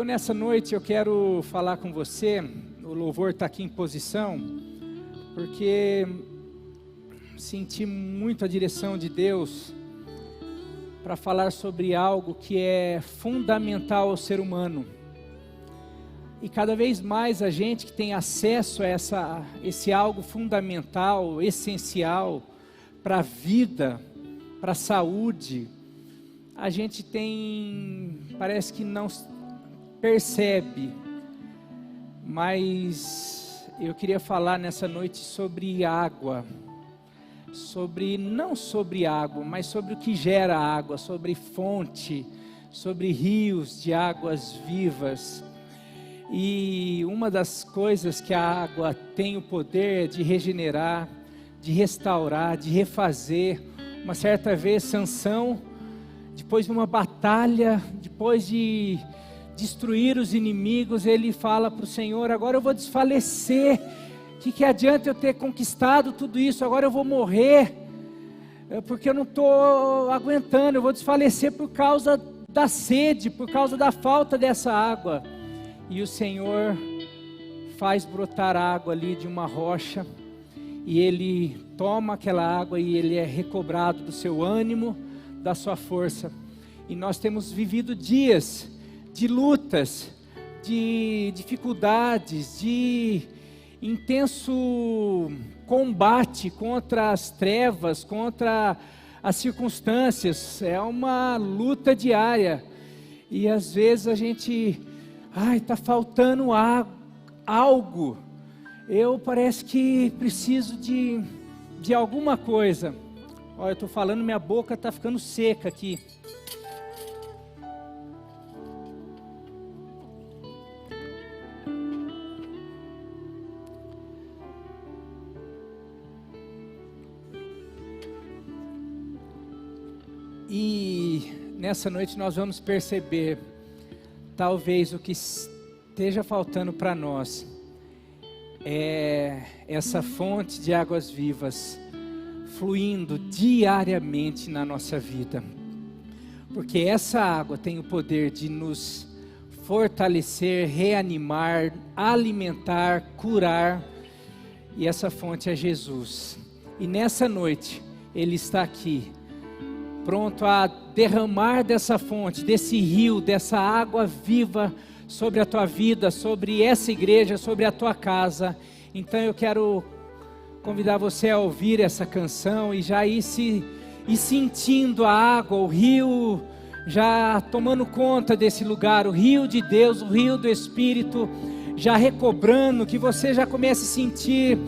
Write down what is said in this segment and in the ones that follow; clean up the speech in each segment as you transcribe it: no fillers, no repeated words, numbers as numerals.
Nessa noite eu quero falar com você, o louvor está aqui em posição, porque senti muito a direção de Deus para falar sobre algo que é fundamental ao ser humano. E cada vez mais a gente que tem acesso a esse algo fundamental, essencial para a vida, para a saúde, a gente parece que não percebe, mas eu queria falar nessa noite sobre água, não sobre água, mas sobre o que gera água, sobre fonte, sobre rios de águas vivas. E uma das coisas que a água tem o poder de regenerar, de restaurar, de refazer. Uma certa vez Sansão, depois de uma batalha, depois de destruir os inimigos, ele fala para o Senhor: agora eu vou desfalecer, que adianta eu ter conquistado tudo isso, agora eu vou morrer, porque eu não estou aguentando, eu vou desfalecer por causa da sede, por causa da falta dessa água. E o Senhor faz brotar água ali de uma rocha, e ele toma aquela água e ele é recobrado do seu ânimo, da sua força. E nós temos vivido dias de lutas, de dificuldades, de intenso combate contra as trevas, contra as circunstâncias. É uma luta diária, e às vezes a gente, está faltando algo, parece que preciso de alguma coisa. Olha, eu estou falando, minha boca está ficando seca aqui. E nessa noite nós vamos perceber, talvez o que esteja faltando para nós é essa fonte de águas vivas fluindo diariamente na nossa vida, porque essa água tem o poder de nos fortalecer, reanimar, alimentar, curar, e essa fonte é Jesus. E nessa noite Ele está aqui, pronto a derramar dessa fonte, desse rio, dessa água viva sobre a tua vida, sobre essa igreja, sobre a tua casa. Então eu quero convidar você a ouvir essa canção e já ir sentindo a água, o rio já tomando conta desse lugar, o rio de Deus, o rio do Espírito já recobrando, que você já comece a sentir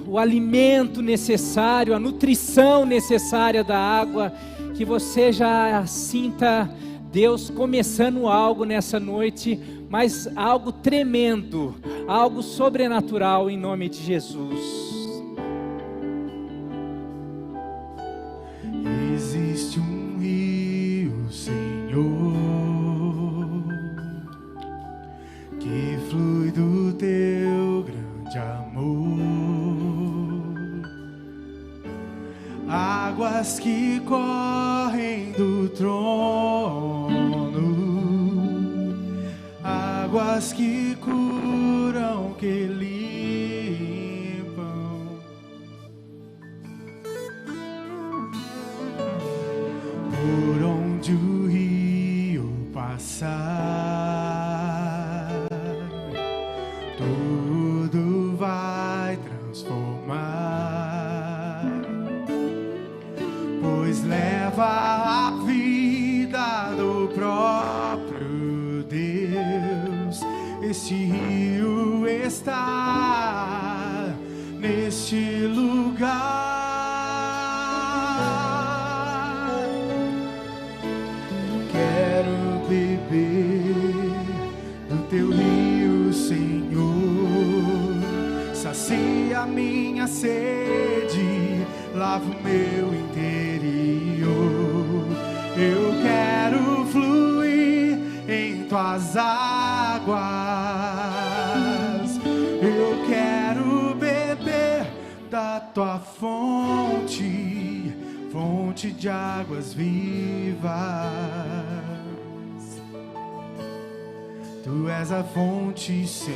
o alimento necessário, a nutrição necessária da água, que você já sinta Deus começando algo nessa noite, mas algo tremendo, algo sobrenatural em nome de Jesus. Existe um rio, Senhor, que flui do teu grande amor, águas que correm do trono, águas que curam, que limpam. Por onde o rio passar, tudo vai transformar, pois leva a vida do próprio Deus. Este rio está neste lugar. Quero beber do teu rio, Senhor. Sacia minha sede, lava o meu interior. Eu quero fluir em tuas águas. Eu quero beber tua fonte, fonte de águas vivas. Tu és a fonte, Senhor.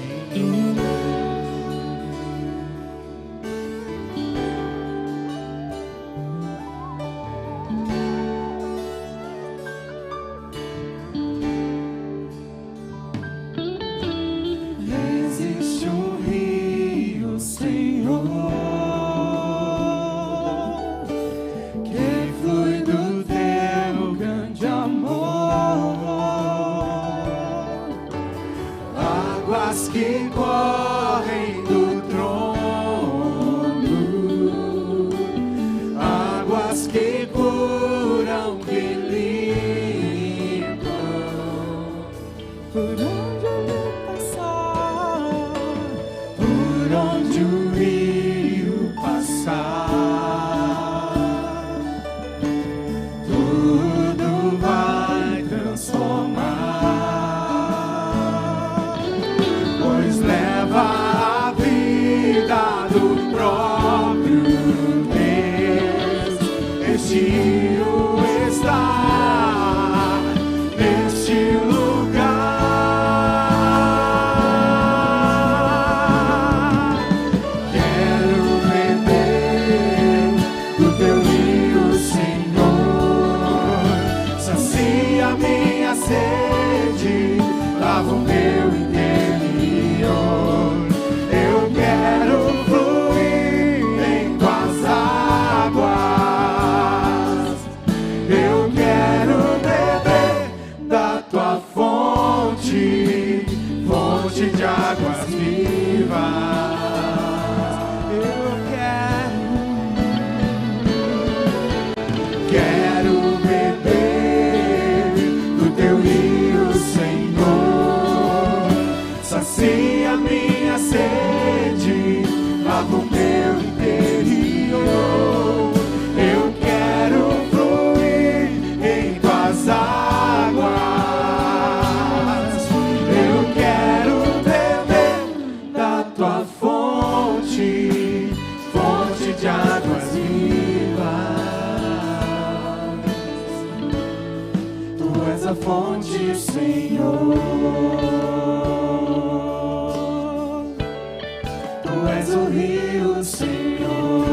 Existe um rio, Senhor, que flui do teu grande amor. Águas que correm do trono, águas que curam, que limpam. Por onde eu passar, por onde o rio passar, tudo vai transformar, pois leva a vida do próprio Deus. Este rio está neste lugar. Quero beber do teu rio, Senhor. Sacia minha sede, lava o meu interior. Eu quero fluir em tuas águas. Eu quero beber da tua fonte, fonte de águas vivas. Quero beber do teu rio, Senhor. Sacia minha sede, lava o meu interior. Eu quero fluir em tuas águas. Eu quero beber da tua fonte, fonte de águas vivas. Tu és a fonte, Senhor. Tu és o rio, Senhor.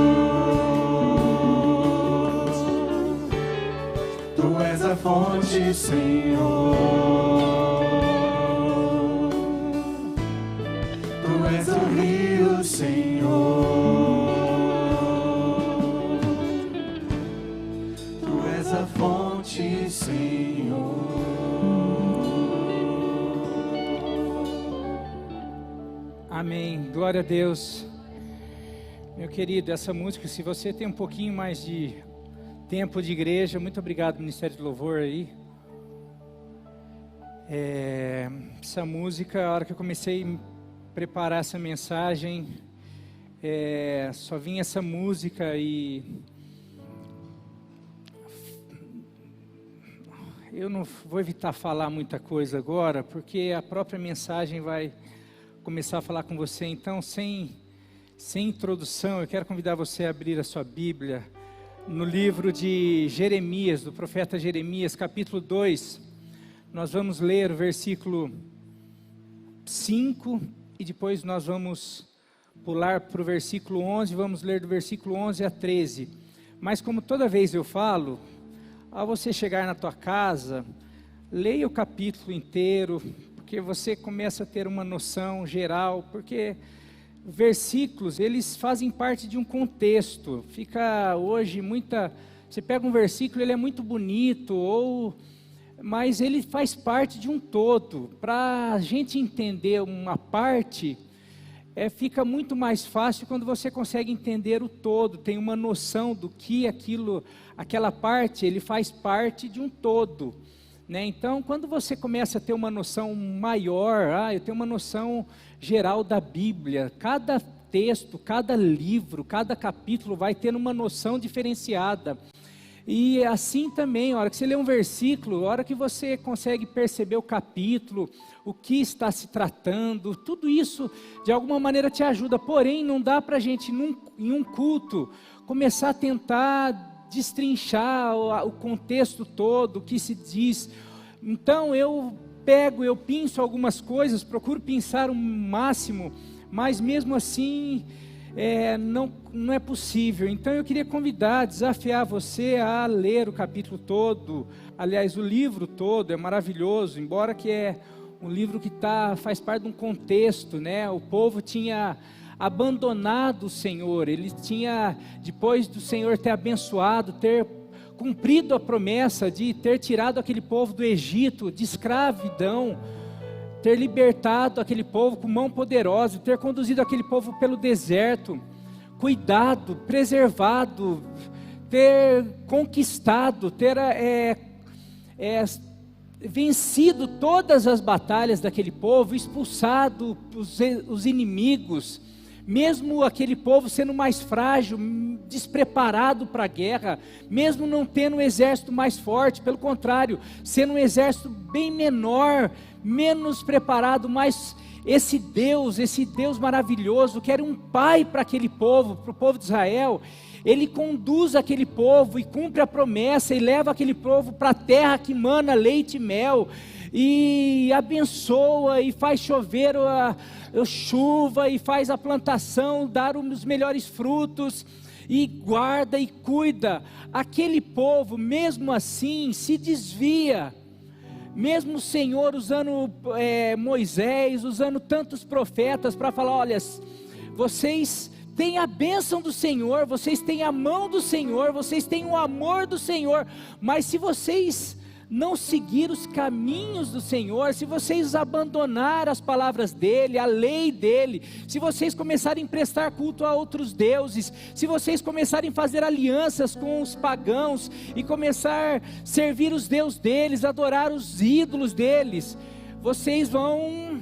Tu és a fonte, Senhor. Tu és o rio, Senhor. Tu és a fonte, Senhor. Amém, glória a Deus. Meu querido, essa música, se você tem um pouquinho mais de tempo de igreja, muito obrigado, Ministério de Louvor aí. Essa música, a hora que eu comecei a preparar essa mensagem, só vinha essa música e eu não vou evitar falar muita coisa agora, porque a própria mensagem vai começar a falar com você. Então, sem introdução, eu quero convidar você a abrir a sua Bíblia no livro de Jeremias, do profeta Jeremias, capítulo 2. Nós vamos ler o versículo 5 e depois nós vamos pular para o versículo 11, vamos ler do versículo 11 a 13. Mas como toda vez eu falo, ao você chegar na tua casa, leia o capítulo inteiro, porque você começa a ter uma noção geral, porque versículos, eles fazem parte de um contexto. Fica hoje você pega um versículo, ele é muito bonito, mas ele faz parte de um todo. Para a gente entender uma parte, fica muito mais fácil quando você consegue entender o todo, tem uma noção do que aquela parte, ele faz parte de um todo. Então, quando você começa a ter uma noção maior, eu tenho uma noção geral da Bíblia, cada texto, cada livro, cada capítulo vai tendo uma noção diferenciada. E assim também, a hora que você lê um versículo, a hora que você consegue perceber o capítulo, o que está se tratando, tudo isso de alguma maneira te ajuda. Porém, não dá para a gente em um culto começar a tentar destrinchar o contexto todo, o que se diz. Então eu pinço algumas coisas, procuro pensar o máximo, mas mesmo assim não é possível. Então eu queria desafiar você a ler o capítulo todo. Aliás, o livro todo é maravilhoso, embora que é um livro que faz parte de um contexto, né? O povo tinha abandonado o Senhor, ele tinha, depois do Senhor ter abençoado, ter cumprido a promessa de ter tirado aquele povo do Egito, de escravidão, ter libertado aquele povo com mão poderosa, ter conduzido aquele povo pelo deserto, cuidado, preservado, ter conquistado, ter vencido todas as batalhas daquele povo, expulsado os inimigos, mesmo aquele povo sendo mais frágil, despreparado para a guerra, mesmo não tendo um exército mais forte, pelo contrário, sendo um exército bem menor, menos preparado, mas esse Deus maravilhoso, que era um pai para aquele povo, para o povo de Israel, ele conduz aquele povo e cumpre a promessa, e leva aquele povo para a terra que mana leite e mel, e abençoa, e faz chover a chuva, e faz a plantação dar os melhores frutos, e guarda e cuida. Aquele povo, mesmo assim, se desvia, mesmo o Senhor usando Moisés, usando tantos profetas para falar: olha, vocês têm a bênção do Senhor, vocês têm a mão do Senhor, vocês têm o amor do Senhor, mas se vocês não seguir os caminhos do Senhor, se vocês abandonar as palavras dEle, a lei dEle, se vocês começarem a prestar culto a outros deuses, se vocês começarem a fazer alianças com os pagãos, e começar a servir os deuses deles, adorar os ídolos deles, vocês vão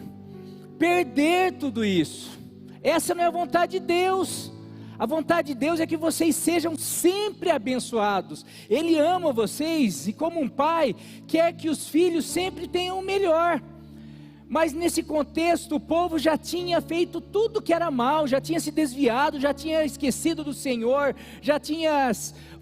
perder tudo isso. Essa não é a vontade de Deus. A vontade de Deus é que vocês sejam sempre abençoados. Ele ama vocês, e como um pai, quer que os filhos sempre tenham o melhor. Mas nesse contexto, o povo já tinha feito tudo que era mal, já tinha se desviado, já tinha esquecido do Senhor, já tinha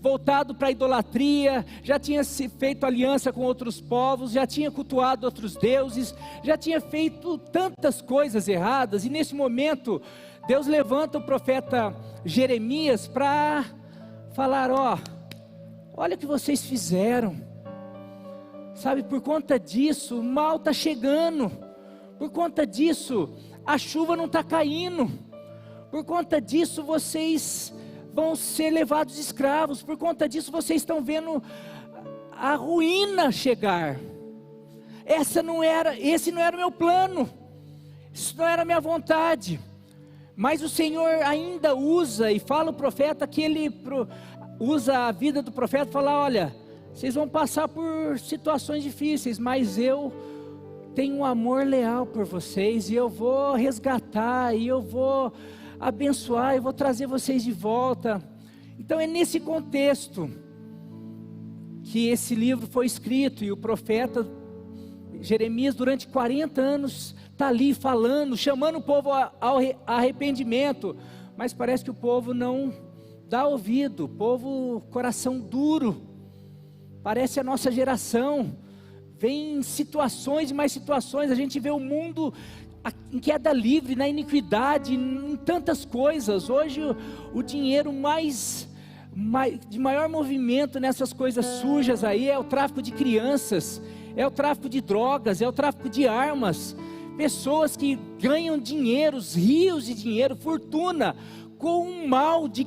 voltado para a idolatria, já tinha feito aliança com outros povos, já tinha cultuado outros deuses, já tinha feito tantas coisas erradas. E nesse momento, Deus levanta o profeta Jeremias para falar: olha o que vocês fizeram, sabe, por conta disso o mal está chegando, por conta disso a chuva não está caindo, por conta disso vocês vão ser levados escravos, por conta disso vocês estão vendo a ruína chegar. Esse não era o meu plano, isso não era a minha vontade. Mas o Senhor ainda usa, e fala o profeta, que ele usa a vida do profeta, fala: olha, vocês vão passar por situações difíceis, mas eu tenho um amor leal por vocês, e eu vou resgatar, e eu vou abençoar, eu vou trazer vocês de volta. Então é nesse contexto que esse livro foi escrito, e o profeta Jeremias, durante 40 anos, está ali falando, chamando o povo ao arrependimento, mas parece que o povo não dá ouvido, o povo coração duro, parece a nossa geração, vem situações e mais situações, a gente vê o mundo em queda livre, na iniquidade, em tantas coisas. Hoje o dinheiro de maior movimento nessas coisas sujas aí é o tráfico de crianças, é o tráfico de drogas, é o tráfico de armas. Pessoas que ganham dinheiro, rios de dinheiro, fortuna, com o mal de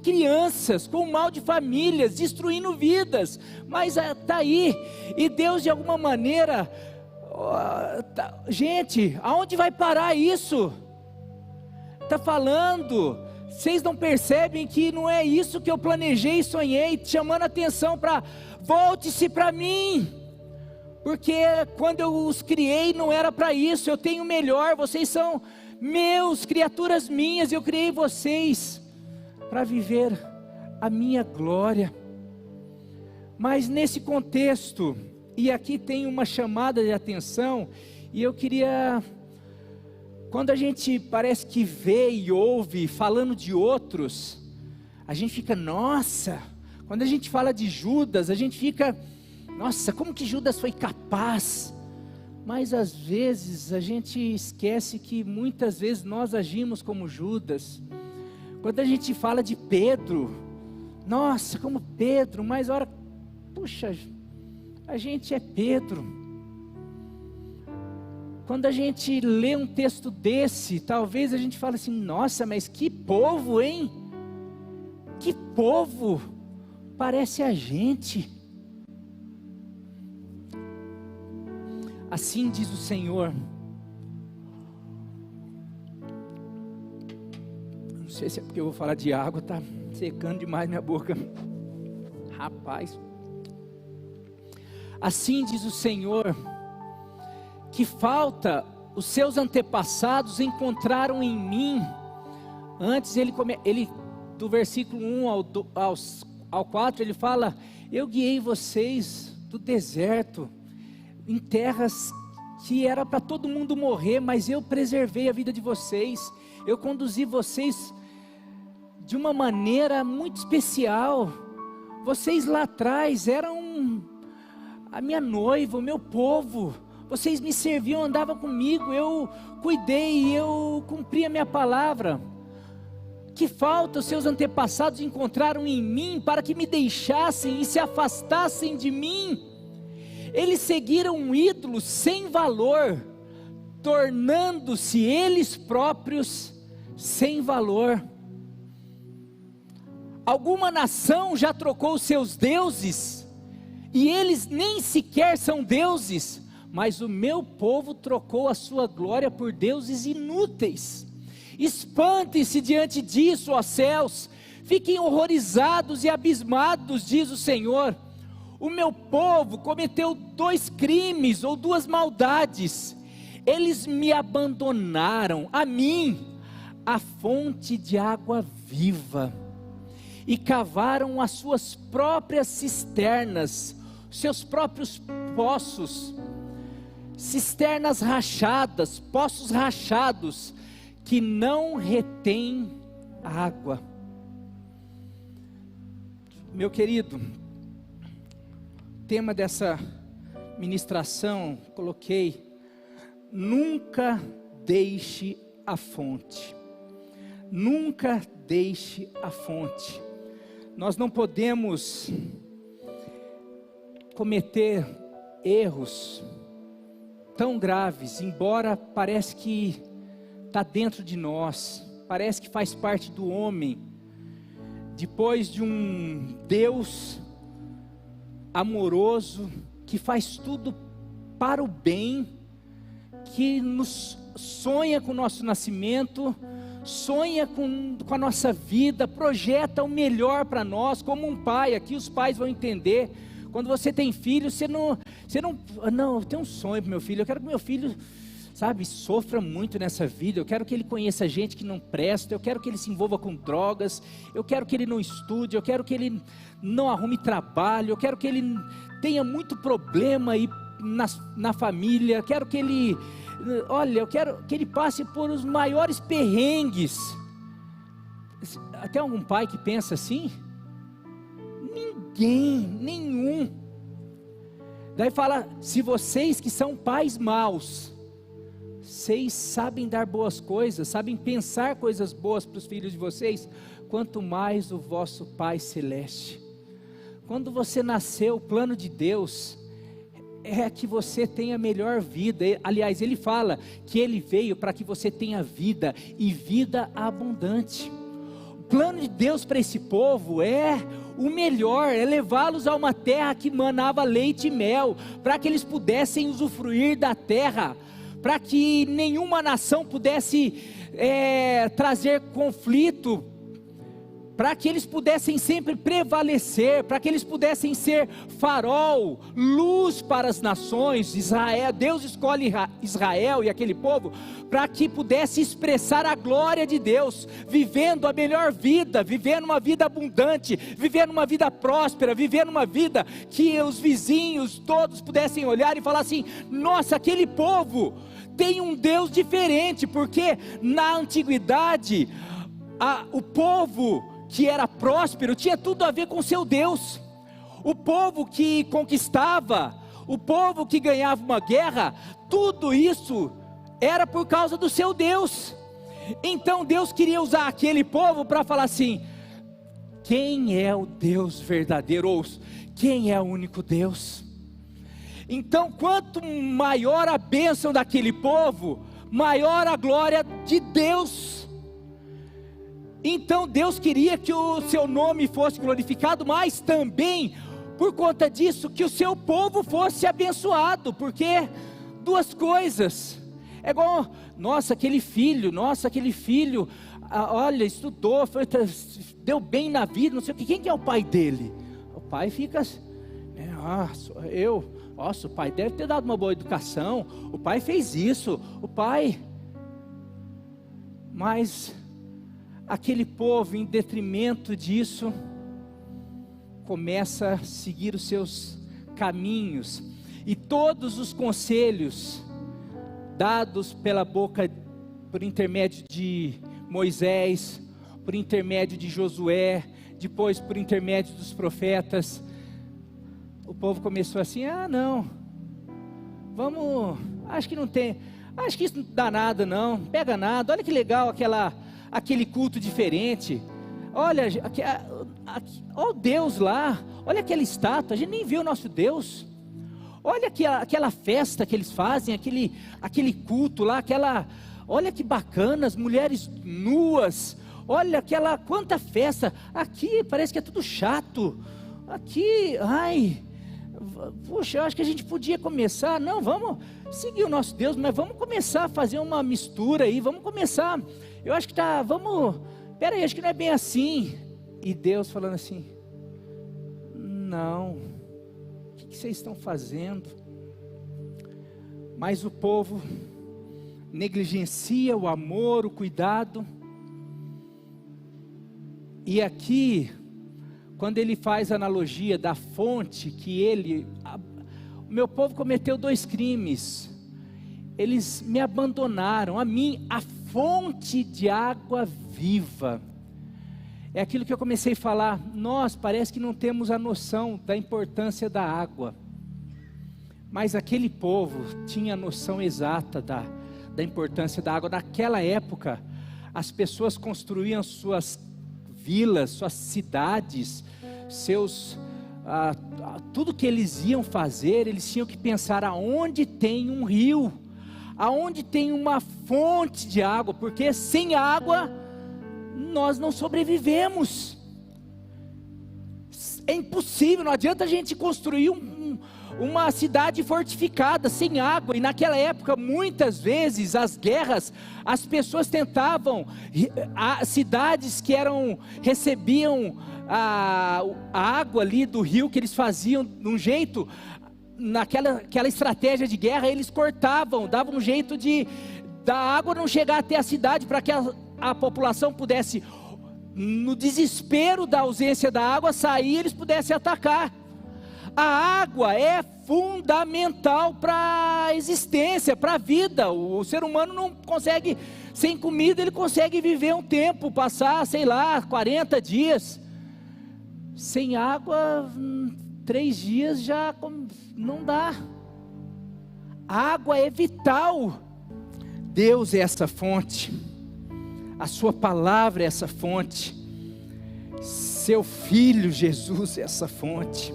crianças, com o mal de famílias, destruindo vidas. Mas está aí, e Deus de alguma maneira, gente, aonde vai parar isso? Está falando, vocês não percebem que não é isso que eu planejei e sonhei, chamando a atenção para: volte-se para mim. Porque quando eu os criei não era para isso, eu tenho o melhor, vocês são meus, criaturas minhas, eu criei vocês para viver a minha glória. Mas nesse contexto, e aqui tem uma chamada de atenção, e eu queria, quando a gente parece que vê e ouve falando de outros, a gente fica, nossa, quando a gente fala de Judas, a gente fica, nossa, como que Judas foi capaz? Mas às vezes a gente esquece que muitas vezes nós agimos como Judas. Quando a gente fala de Pedro, nossa, como Pedro, mas ora, puxa, a gente é Pedro. Quando a gente lê um texto desse, talvez a gente fale assim, nossa, mas que povo, hein? Que povo, parece a gente. Assim diz o Senhor. Não sei se é porque eu vou falar de água, tá secando demais minha boca. Rapaz. Assim diz o Senhor, que falta os seus antepassados encontraram em mim. Antes ele do versículo 1 ao 4, ele fala, eu guiei vocês do deserto, em terras que era para todo mundo morrer, mas eu preservei a vida de vocês, eu conduzi vocês de uma maneira muito especial. Vocês lá atrás eram a minha noiva, o meu povo, vocês me serviam, andavam comigo, eu cuidei, eu cumpri a minha palavra. Que falta os seus antepassados encontraram em mim para que me deixassem e se afastassem de mim? Eles seguiram um ídolo sem valor, tornando-se eles próprios sem valor. Alguma nação já trocou seus deuses, e eles nem sequer são deuses, mas o meu povo trocou a sua glória por deuses inúteis. Espantem-se diante disso, ó céus, fiquem horrorizados e abismados, diz o Senhor. O meu povo cometeu 2 crimes ou 2 maldades. Eles me abandonaram, a mim, a fonte de água viva, e cavaram as suas próprias cisternas, seus próprios poços, cisternas rachadas, poços rachados, que não retém água. Meu querido, tema dessa ministração, coloquei, nunca deixe a fonte, nunca deixe a fonte. Nós não podemos cometer erros tão graves, embora parece que está dentro de nós, parece que faz parte do homem, depois de um Deus amoroso, que faz tudo para o bem, que nos sonha com o nosso nascimento, sonha com a nossa vida, projeta o melhor para nós, como um pai. Aqui os pais vão entender, quando você tem filho, você não, eu tenho um sonho para meu filho, eu quero que meu filho, sabe, sofra muito nessa vida, eu quero que ele conheça gente que não presta, eu quero que ele se envolva com drogas, eu quero que ele não estude, eu quero que ele não arrume trabalho, eu quero que ele tenha muito problema aí na família, eu quero que ele, olha, eu quero que ele passe por os maiores perrengues. Tem algum pai que pensa assim? Ninguém, nenhum. Daí fala, se vocês que são pais maus, vocês sabem dar boas coisas, sabem pensar coisas boas para os filhos de vocês, quanto mais o vosso Pai Celeste. Quando você nasceu, o plano de Deus é que você tenha a melhor vida. Aliás, Ele fala que Ele veio para que você tenha vida, e vida abundante. O plano de Deus para esse povo é o melhor, é levá-los a uma terra que manava leite e mel, para que eles pudessem usufruir da terra, para que nenhuma nação pudesse trazer conflito, para que eles pudessem sempre prevalecer, para que eles pudessem ser farol, luz para as nações. Israel, Deus escolhe Israel e aquele povo para que pudesse expressar a glória de Deus, vivendo a melhor vida, vivendo uma vida abundante, vivendo uma vida próspera, vivendo uma vida que os vizinhos todos pudessem olhar e falar assim: nossa, aquele povo tem um Deus diferente, porque na antiguidade o povo que era próspero tinha tudo a ver com seu Deus. O povo que conquistava, o povo que ganhava uma guerra, tudo isso era por causa do seu Deus. Então Deus queria usar aquele povo para falar assim: quem é o Deus verdadeiro, ou quem é o único Deus? Então, quanto maior a bênção daquele povo, maior a glória de Deus. Então Deus queria que o seu nome fosse glorificado, mas também, por conta disso, que o seu povo fosse abençoado. Porque duas coisas, é igual, nossa, aquele filho, olha, estudou, deu bem na vida, não sei o que, quem que é o pai dele? O pai fica, nossa, o pai deve ter dado uma boa educação, o pai fez isso, mas aquele povo, em detrimento disso, começa a seguir os seus caminhos, e todos os conselhos dados pela boca, por intermédio de Moisés, por intermédio de Josué, depois por intermédio dos profetas, o povo começou assim: acho que isso não dá nada não, pega nada, olha que legal aquele culto diferente, olha o Deus lá, olha aquela estátua, a gente nem viu o nosso Deus, olha aquela festa que eles fazem, aquele culto lá, olha que bacana, as mulheres nuas, olha quanta festa, aqui parece que é tudo chato, puxa, eu acho que a gente podia começar, vamos seguir o nosso Deus, mas vamos começar a fazer uma mistura aí, eu acho que peraí, acho que não é bem assim. E Deus falando assim: não, o que vocês estão fazendo? Mas o povo negligencia o amor, o cuidado. E aqui, quando ele faz a analogia da fonte, o meu povo cometeu 2 crimes, eles me abandonaram, a mim, a fonte de água viva. É aquilo que eu comecei a falar, nós parece que não temos a noção da importância da água, mas aquele povo tinha a noção exata da importância da água. Naquela época, as pessoas construíam suas vilas, suas cidades, tudo que eles iam fazer, eles tinham que pensar aonde tem um rio, aonde tem uma fonte de água, porque sem água nós não sobrevivemos. É impossível, não adianta a gente construir uma cidade fortificada sem água. E naquela época, muitas vezes, as guerras, as pessoas tentavam, cidades que recebiam a água ali do rio, que eles faziam de um jeito, naquela estratégia de guerra, eles cortavam, davam um jeito da água não chegar até a cidade, para que a população pudesse, no desespero da ausência da água, sair, eles pudessem atacar. A água é fundamental para a existência, para a vida. O ser humano não consegue, sem comida ele consegue viver um tempo, passar, 40 dias, sem água, 3 dias já não dá. A água é vital. Deus é essa fonte, a sua palavra é essa fonte, seu Filho Jesus é essa fonte,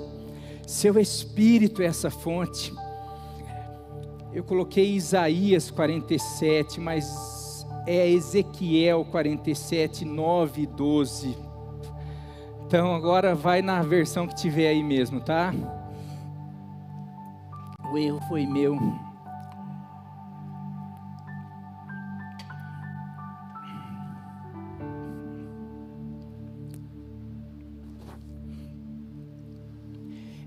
seu Espírito é essa fonte. Eu coloquei Isaías 47, mas é Ezequiel 47, 9 e 12. Então agora vai na versão que tiver aí mesmo, tá? O erro foi meu.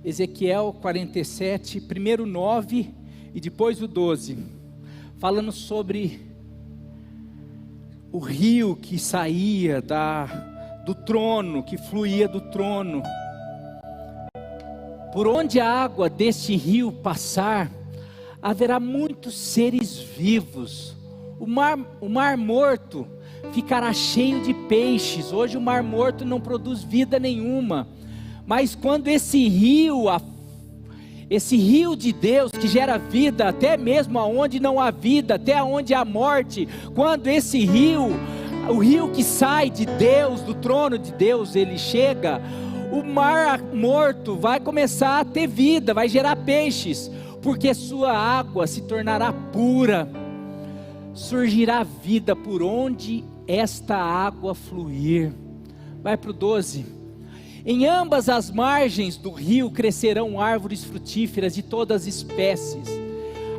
Ezequiel 47, primeiro 9 e depois o 12, falando sobre o rio que saía do trono, que fluía do trono. Por onde a água deste rio passar, haverá muitos seres vivos. O mar Morto ficará cheio de peixes. Hoje o Mar Morto não produz vida nenhuma, mas quando esse rio de Deus, que gera vida, até mesmo aonde não há vida, até onde há morte, quando esse rio, o rio que sai de Deus, do trono de Deus, ele chega, o Mar Morto vai começar a ter vida, vai gerar peixes, porque sua água se tornará pura, surgirá vida por onde esta água fluir. Vai para o 12. Em ambas as margens do rio crescerão árvores frutíferas de todas as espécies.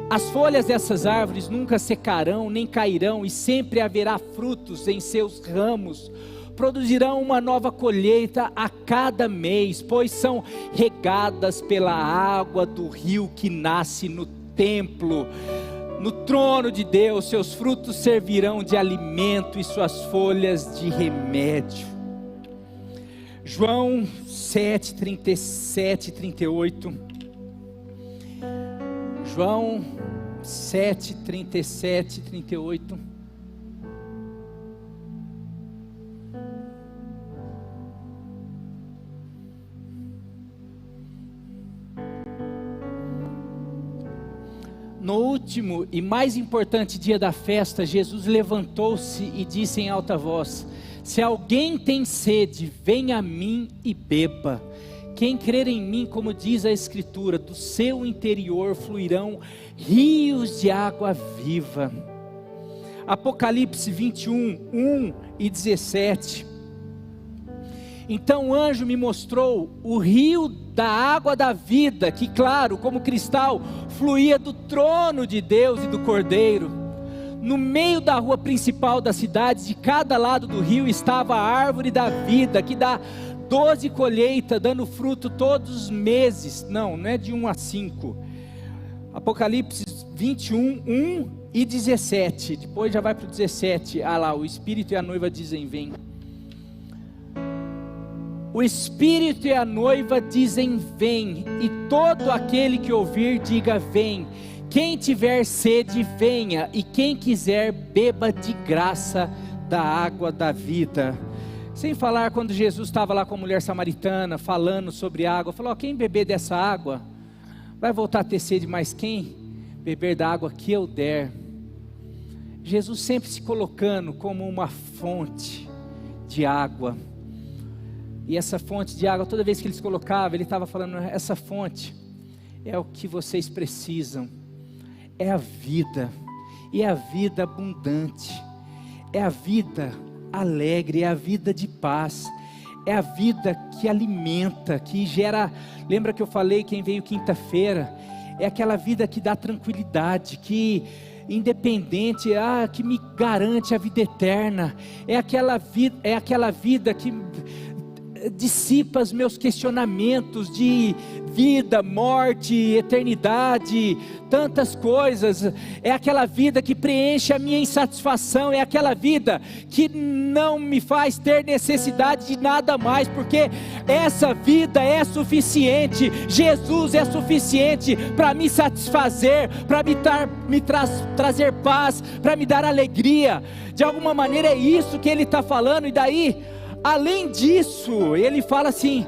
As folhas dessas árvores nunca secarão, nem cairão, e sempre haverá frutos em seus ramos. Produzirão uma nova colheita a cada mês, pois são regadas pela água do rio que nasce no templo, no trono de Deus. Seus frutos servirão de alimento e suas folhas de remédio. João 7, 37 e 38. João 7, 37 e 38. No último e mais importante dia da festa, Jesus levantou-se e disse em alta voz: se alguém tem sede, venha a mim e beba. Quem crer em mim, como diz a Escritura, do seu interior fluirão rios de água viva. Apocalipse 21, 1 e 17. Então o anjo me mostrou o rio da água da vida, que claro, como cristal, fluía do trono de Deus e do Cordeiro. No meio da rua principal da cidade, de cada lado do rio, estava a árvore da vida, que dá 12 colheitas, dando fruto todos os meses. Não é de 1 a 5. Apocalipse 21, 1 e 17. Depois já vai para o 17. Ah lá, o Espírito e a noiva dizem: vem. O Espírito e a noiva dizem: vem. E todo aquele que ouvir, diga: vem. Quem tiver sede, venha, e quem quiser, beba de graça da água da vida. Sem falar, quando Jesus estava lá com a mulher samaritana, falando sobre água, falou: quem beber dessa água, vai voltar a ter sede, mas quem beber da água que eu der. Jesus sempre se colocando como uma fonte de água. E essa fonte de água, toda vez que ele se colocava, ele estava falando: essa fonte é o que vocês precisam. É a vida, e é a vida abundante, é a vida alegre, é a vida de paz, é a vida que alimenta, que gera. Lembra que eu falei, quem veio quinta-feira, é aquela vida que dá tranquilidade, que independente, que me garante a vida eterna, é aquela vida que dissipa os meus questionamentos de vida, morte, eternidade, tantas coisas. É aquela vida que preenche a minha insatisfação, é aquela vida que não me faz ter necessidade de nada mais, porque essa vida é suficiente. Jesus é suficiente para me satisfazer, para trazer paz, para me dar alegria. De alguma maneira é isso que ele está falando. E daí, além disso, ele fala assim: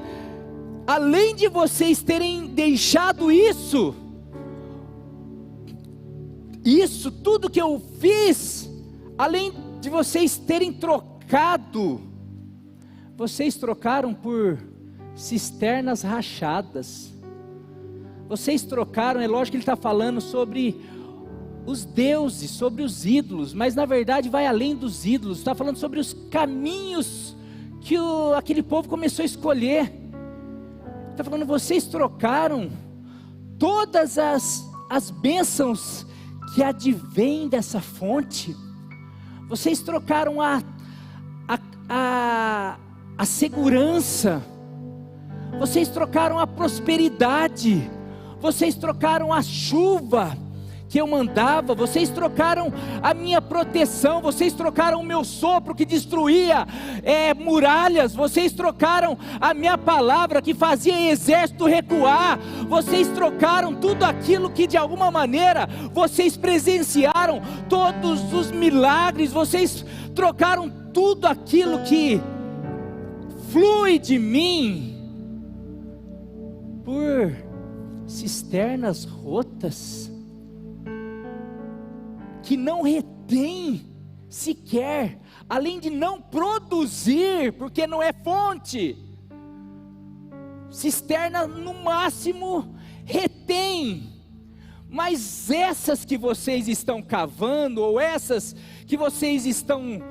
além de vocês terem deixado isso, tudo que eu fiz, além de vocês terem trocado, vocês trocaram por cisternas rachadas. Vocês trocaram, é lógico que ele está falando sobre os deuses, sobre os ídolos, mas na verdade vai além dos ídolos, está falando sobre os caminhos que aquele povo começou a escolher. Está falando: vocês trocaram todas as bênçãos que advêm dessa fonte. Vocês trocaram a segurança. vocês trocaram a prosperidade, vocês trocaram a chuva que eu mandava, vocês trocaram a minha proteção, vocês trocaram o meu sopro que destruía muralhas, vocês trocaram a minha palavra que fazia exército recuar, vocês trocaram tudo aquilo que de alguma maneira vocês presenciaram, todos os milagres, vocês trocaram tudo aquilo que flui de mim por cisternas rotas, que não retém sequer, além de não produzir, porque não é fonte. Cisterna no máximo retém, mas essas que vocês estão cavando, ou essas que vocês estão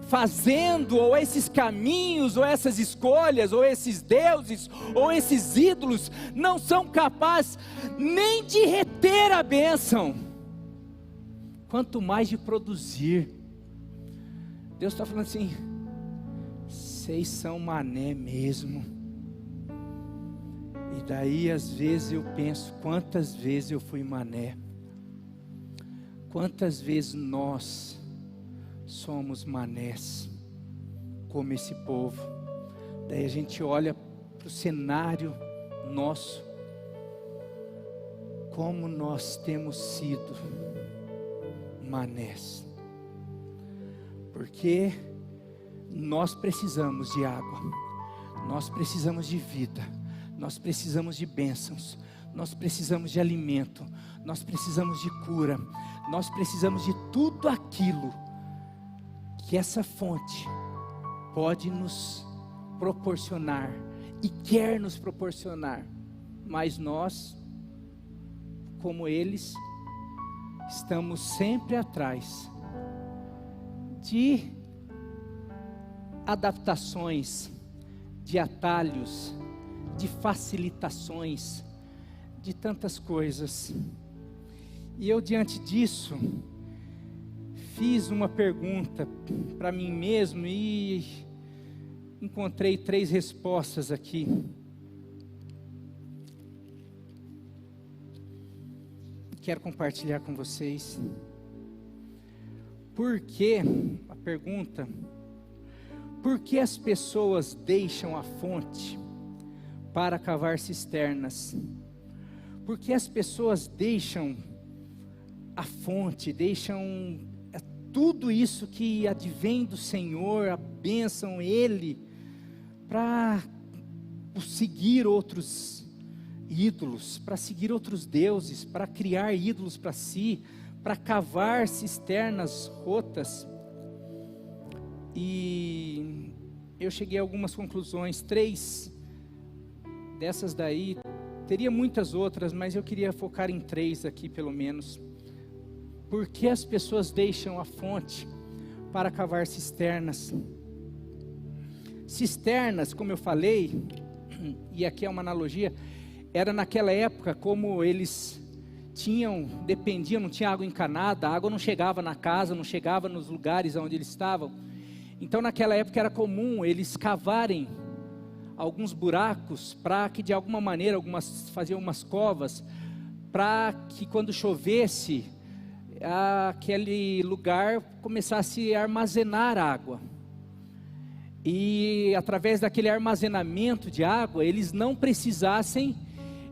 fazendo, ou esses caminhos, ou essas escolhas, ou esses deuses, ou esses ídolos, não são capazes nem de reter a bênção, quanto mais de produzir. Deus está falando assim: vocês são mané mesmo. E daí às vezes eu penso, quantas vezes eu fui mané, quantas vezes nós somos manés, como esse povo. Daí a gente olha para o cenário nosso, como nós temos sido manés, porque nós precisamos de água, nós precisamos de vida, nós precisamos de bênçãos, nós precisamos de alimento, nós precisamos de cura, nós precisamos de tudo aquilo que essa fonte pode nos proporcionar e quer nos proporcionar, mas nós, como eles, estamos sempre atrás de adaptações, de atalhos, de facilitações, de tantas coisas. E eu, diante disso, fiz uma pergunta para mim mesmo e encontrei 3 respostas aqui. Quero compartilhar com vocês. A pergunta: por que as pessoas deixam a fonte para cavar cisternas? Por que as pessoas deixam a fonte, deixam tudo isso que advém do Senhor, a bênção, Ele, para seguir outros ídolos, para seguir outros deuses, para criar ídolos para si, para cavar cisternas rotas? E eu cheguei a algumas conclusões, 3 dessas daí, teria muitas outras, mas eu queria focar em 3 aqui pelo menos. Por que as pessoas deixam a fonte para cavar cisternas? Cisternas, como eu falei, e aqui é uma analogia, era naquela época como eles dependiam, não tinha água encanada, a água não chegava na casa, não chegava nos lugares onde eles estavam. Então naquela época era comum eles cavarem alguns buracos para que de alguma maneira, faziam umas covas, para que quando chovesse, aquele lugar começasse a armazenar água. E através daquele armazenamento de água, eles não precisassem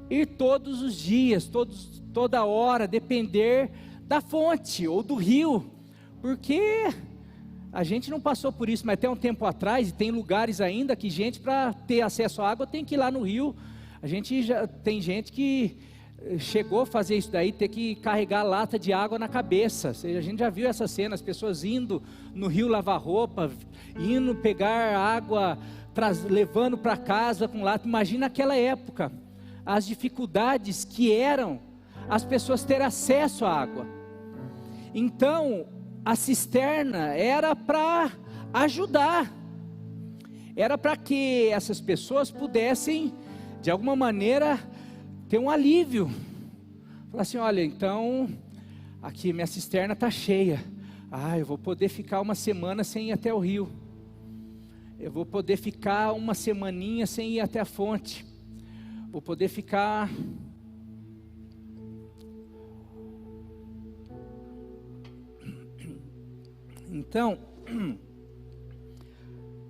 ir todos os dias, toda hora, depender da fonte ou do rio, porque a gente não passou por isso, mas até um tempo atrás, e tem lugares ainda que gente, para ter acesso à água, tem que ir lá no rio. Tem gente que chegou a fazer isso daí, ter que carregar lata de água na cabeça. Ou seja, a gente já viu essa cena, as pessoas indo no rio lavar roupa, indo pegar água, levando para casa com lata. Imagina aquela época, as dificuldades que eram as pessoas terem acesso à água. Então a cisterna era para ajudar, era para que essas pessoas pudessem de alguma maneira ter um alívio. Falar assim: olha, então aqui minha cisterna está cheia, eu vou poder ficar uma semana sem ir até o rio, eu vou poder ficar uma semaninha sem ir até a fonte. vou poder ficar então,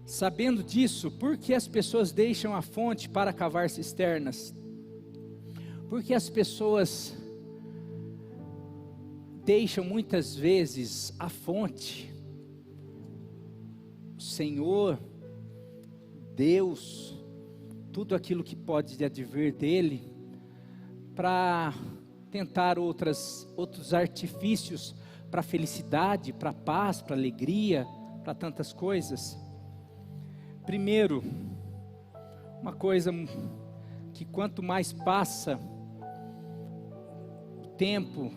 sabendo disso, por que as pessoas deixam a fonte para cavar cisternas? Por que as pessoas deixam muitas vezes a fonte, o Senhor, Deus, tudo aquilo que pode advir dele, para tentar outros artifícios para felicidade, para paz, para alegria, para tantas coisas? Primeiro, uma coisa que quanto mais passa o tempo,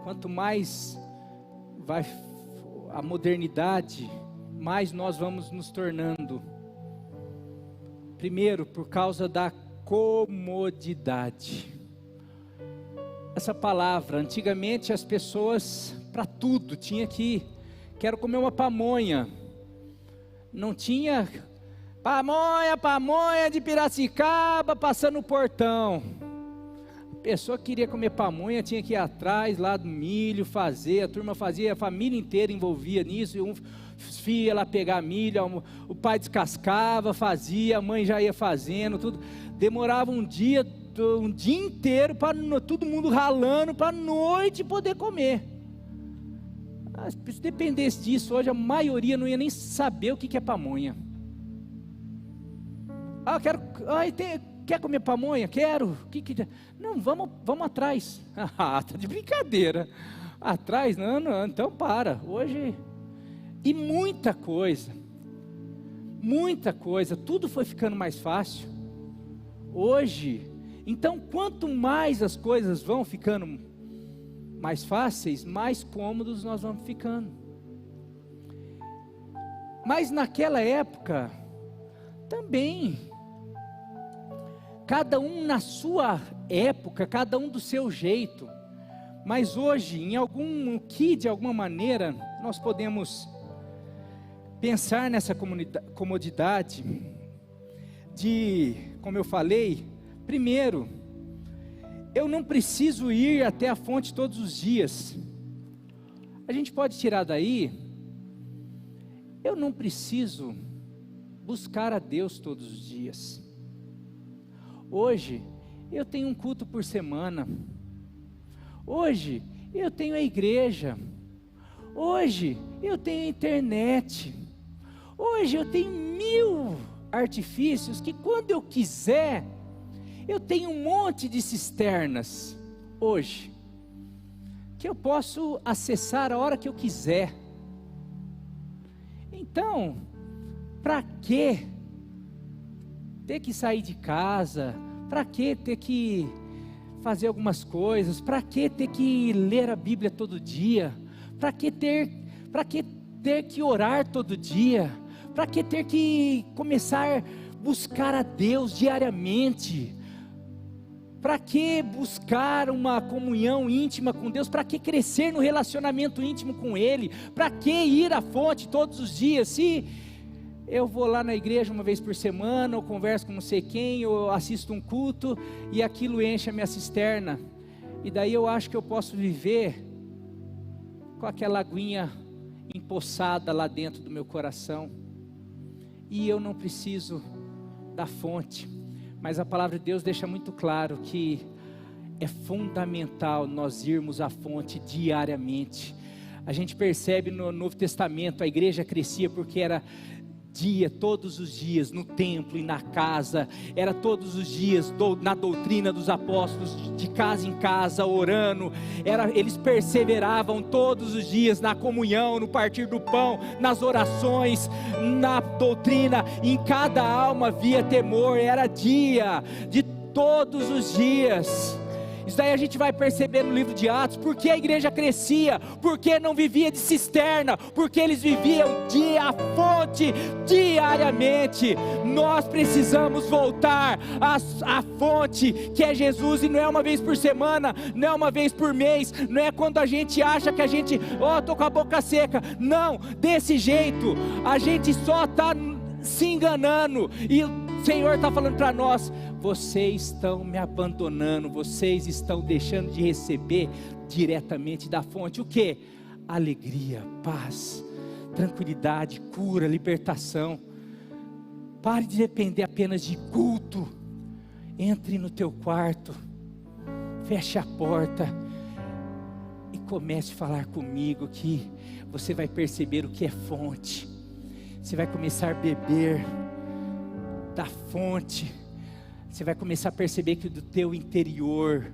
quanto mais vai a modernidade, mais nós vamos nos tornando. Primeiro, por causa da comodidade. Essa palavra, antigamente as pessoas, para tudo, quero comer uma pamonha. Não tinha pamonha de Piracicaba passando no portão. A pessoa que queria comer pamonha tinha que ir atrás lá do milho, fazer, a turma fazia, a família inteira envolvia nisso, e um filho ia lá pegar milho, o pai descascava, fazia, a mãe já ia fazendo, tudo. Demorava um dia inteiro, para todo mundo ralando, para a noite poder comer. Se dependesse disso, hoje a maioria não ia nem saber o que é pamonha. Quer comer pamonha? Quero. Não, vamos atrás. Tá de brincadeira. Atrás? Não, então para. Hoje, e muita coisa, tudo foi ficando mais fácil. Hoje, então quanto mais as coisas vão ficando mais fáceis, mais cômodos nós vamos ficando. Mas naquela época, também, cada um na sua época, cada um do seu jeito. Mas hoje, de alguma maneira, nós podemos pensar nessa comodidade de, como eu falei, primeiro, eu não preciso ir até a fonte todos os dias. A gente pode tirar daí, eu não preciso buscar a Deus todos os dias. Hoje, eu tenho um culto por semana. Hoje, eu tenho a igreja. Hoje, eu tenho a internet. Hoje, eu tenho 1000 artifícios que quando eu quiser, eu tenho um monte de cisternas. Hoje, que eu posso acessar a hora que eu quiser. Então, para que ter que sair de casa? Para que ter que fazer algumas coisas? Para que ter que ler a Bíblia todo dia? Para que ter que orar todo dia? Para que ter que começar a buscar a Deus diariamente? Para que buscar uma comunhão íntima com Deus? Para que crescer no relacionamento íntimo com Ele? Para que ir à fonte todos os dias? Se eu vou lá na igreja uma vez por semana, ou converso com não sei quem, ou assisto um culto, e aquilo enche a minha cisterna, e daí eu acho que eu posso viver com aquela aguinha empoçada lá dentro do meu coração, e eu não preciso da fonte. Mas a palavra de Deus deixa muito claro que é fundamental nós irmos à fonte diariamente. A gente percebe no Novo Testamento, a igreja crescia porque era todos os dias, no templo e na casa, era todos os dias, na doutrina dos apóstolos, de casa em casa, orando, eles perseveravam todos os dias, na comunhão, no partir do pão, nas orações, na doutrina, em cada alma havia temor, era dia, de todos os dias. Isso daí a gente vai perceber no livro de Atos, porque a igreja crescia, porque não vivia de cisterna, porque eles viviam a fonte diariamente. Nós precisamos voltar à fonte que é Jesus, e não é uma vez por semana, não é uma vez por mês, não é quando a gente acha que a gente, tô com a boca seca, não, desse jeito, a gente só está se enganando, e Senhor está falando para nós: vocês estão me abandonando, vocês estão deixando de receber diretamente da fonte. O que? Alegria, paz, tranquilidade, cura, libertação. Pare de depender apenas de culto. Entre no teu quarto, feche a porta e comece a falar comigo, que você vai perceber o que é fonte. Você vai começar a beber da fonte. Você vai começar a perceber que do teu interior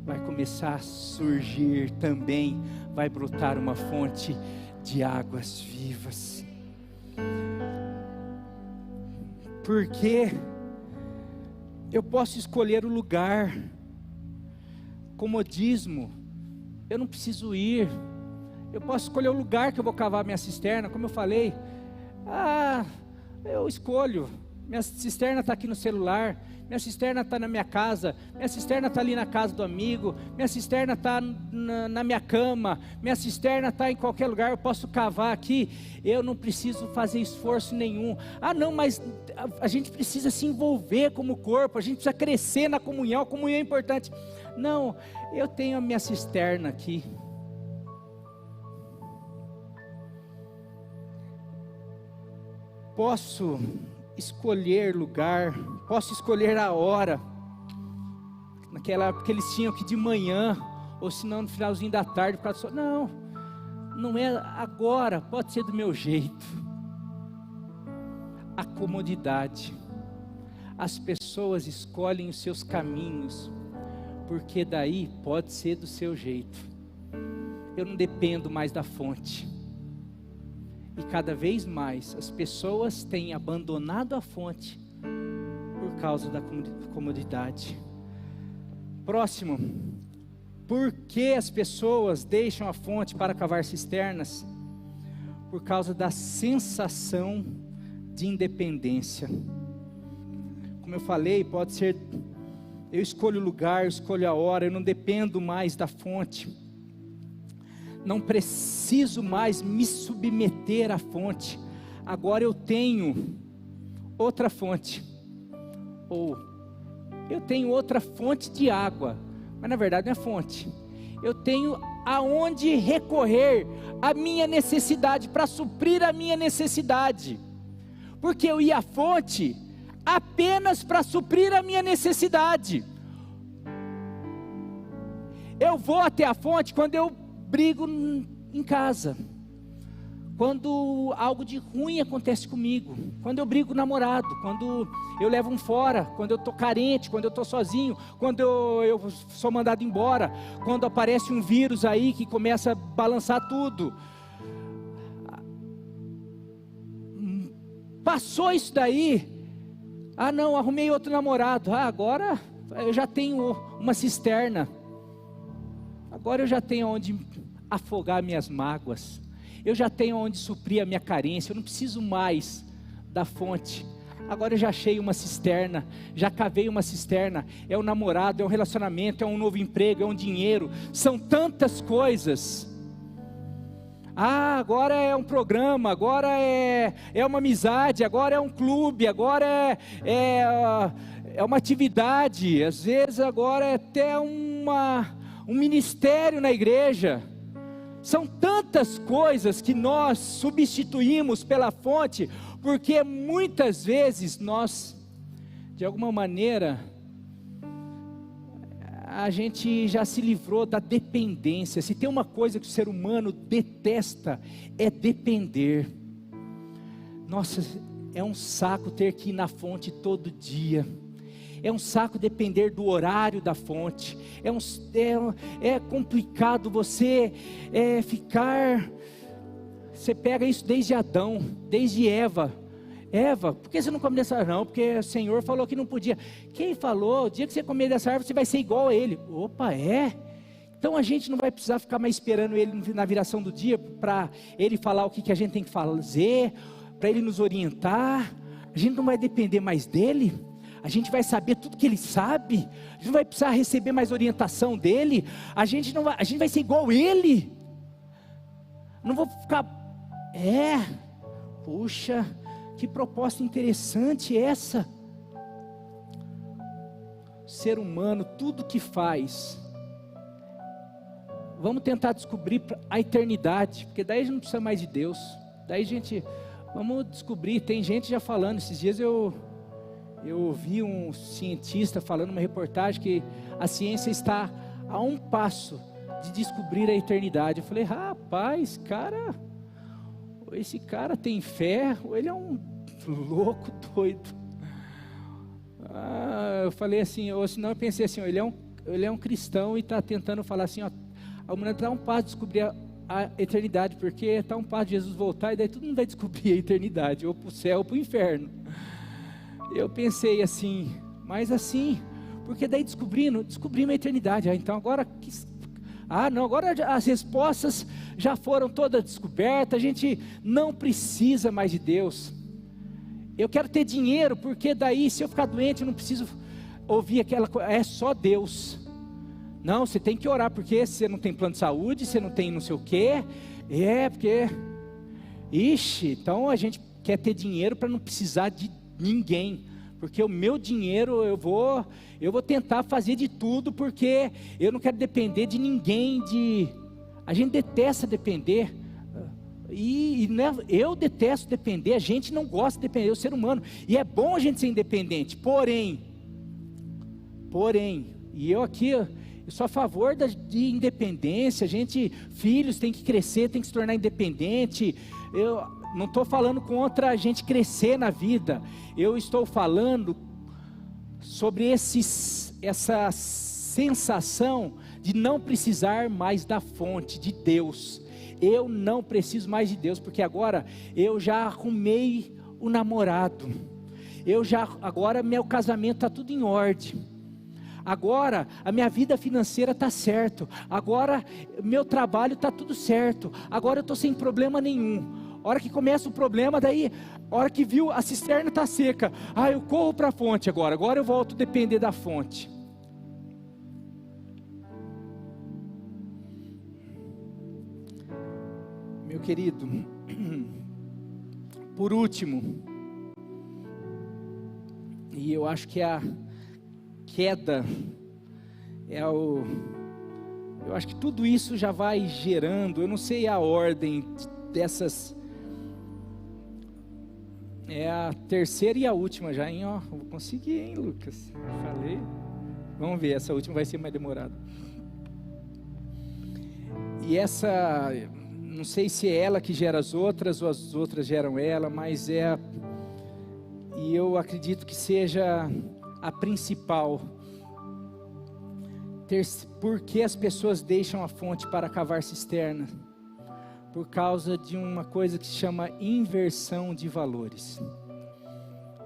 vai começar a surgir também, vai brotar uma fonte de águas vivas. Porque eu posso escolher o lugar. Comodismo, eu não preciso ir. Eu posso escolher o lugar que eu vou cavar minha cisterna. Como eu falei, eu escolho. Minha cisterna está aqui no celular, minha cisterna está na minha casa, minha cisterna está ali na casa do amigo, minha cisterna está na minha cama, minha cisterna está em qualquer lugar. Eu posso cavar aqui, eu não preciso fazer esforço nenhum. Não, mas a gente precisa se envolver como corpo, a gente precisa crescer na comunhão, a comunhão é importante. Não, eu tenho a minha cisterna aqui. Posso escolher lugar, posso escolher a hora. Naquela época eles tinham que ir de manhã, ou se não no finalzinho da tarde, não é agora, pode ser do meu jeito. A comodidade. As pessoas escolhem os seus caminhos, porque daí pode ser do seu jeito. Eu não dependo mais da fonte. E cada vez mais as pessoas têm abandonado a fonte por causa da comodidade. Próximo. Por que as pessoas deixam a fonte para cavar cisternas? Por causa da sensação de independência. Como eu falei, pode ser, eu escolho o lugar, eu escolho a hora, eu não dependo mais da fonte. Não preciso mais me submeter à fonte. Agora eu tenho outra fonte. Ou eu tenho outra fonte de água. Mas na verdade não é fonte. Eu tenho aonde recorrer à minha necessidade, para suprir a minha necessidade. Porque eu ia à fonte apenas para suprir a minha necessidade. Eu vou até a fonte quando eu brigo em casa, quando algo de ruim acontece comigo, quando eu brigo com o namorado, quando eu levo um fora, quando eu estou carente, quando eu estou sozinho, quando eu sou mandado embora, quando aparece um vírus aí que começa a balançar tudo. Passou isso daí, não, arrumei outro namorado, agora eu já tenho uma cisterna, agora eu já tenho onde afogar minhas mágoas, eu já tenho onde suprir a minha carência, eu não preciso mais da fonte. Agora eu já achei uma cisterna, já cavei uma cisterna. É um namorado, é um relacionamento, é um novo emprego, é um dinheiro, são tantas coisas. Agora é um programa, agora é uma amizade, agora é um clube, agora é uma atividade, às vezes agora é até um ministério na igreja. São tantas coisas que nós substituímos pela fonte, porque muitas vezes nós, de alguma maneira, a gente já se livrou da dependência. Se tem uma coisa que o ser humano detesta, é depender. Nossa, é um saco ter que ir na fonte todo dia. É um saco depender do horário da fonte. É complicado você ficar. Você pega isso desde Adão, desde Eva. Eva, por que você não come dessa árvore? Não, porque o Senhor falou que não podia. Quem falou? O dia que você comer dessa árvore, você vai ser igual a ele. Opa, Então a gente não vai precisar ficar mais esperando ele na viração do dia, para ele falar o que a gente tem que fazer, para ele nos orientar. A gente não vai depender mais dele. A gente vai saber tudo que ele sabe. A gente não vai precisar receber mais orientação dele. A gente vai ser igual a ele. Não vou ficar. Puxa, que proposta interessante essa. ser humano, tudo que faz, vamos tentar descobrir a eternidade, porque daí a gente não precisa mais de Deus. Daí vamos descobrir. Tem gente já falando, esses dias eu ouvi um cientista falando uma reportagem que a ciência está a um passo de descobrir a eternidade. Eu falei, rapaz, esse cara tem fé, ou ele é um louco doido. Eu falei assim, ou senão eu pensei assim, ele é um cristão e está tentando falar assim, ó, a humanidade está a um passo de descobrir a eternidade, porque está a um passo de Jesus voltar, e daí todo mundo vai descobrir a eternidade, ou para o céu ou para o inferno. Eu pensei assim, mas assim, porque daí descobrimos a eternidade. Então agora agora as respostas já foram todas descobertas, a gente não precisa mais de Deus. Eu quero ter dinheiro, porque daí se eu ficar doente eu não preciso ouvir aquela coisa, é só Deus. Não, você tem que orar, porque você não tem plano de saúde, você não tem não sei o quê, porque, então a gente quer ter dinheiro para não precisar de ninguém, porque o meu dinheiro eu vou tentar fazer de tudo, porque eu não quero depender de ninguém, a gente detesta depender, e eu detesto depender, a gente não gosta de depender, o ser humano, e é bom a gente ser independente, porém, e eu sou a favor de independência, filhos tem que crescer, tem que se tornar independente. Eu não estou falando contra a gente crescer na vida, eu estou falando sobre essa sensação de não precisar mais da fonte de Deus. Eu não preciso mais de Deus, porque agora eu já arrumei o namorado, agora meu casamento está tudo em ordem, agora a minha vida financeira está certo, agora meu trabalho está tudo certo, agora eu estou sem problema nenhum. A hora que começa o problema, daí, a hora que viu a cisterna está seca, eu corro para a fonte agora eu volto a depender da fonte. Meu querido, por último, e eu acho que a queda eu acho que tudo isso já vai gerando, eu não sei a ordem dessas, é a terceira e a última já, hein, ó, vou conseguir, hein, Lucas, falei, vamos ver, essa última vai ser mais demorada, e essa, não sei se é ela que gera as outras, ou as outras geram ela, mas e eu acredito que seja a principal. Por que as pessoas deixam a fonte para cavar cisterna? Por causa de uma coisa que se chama inversão de valores.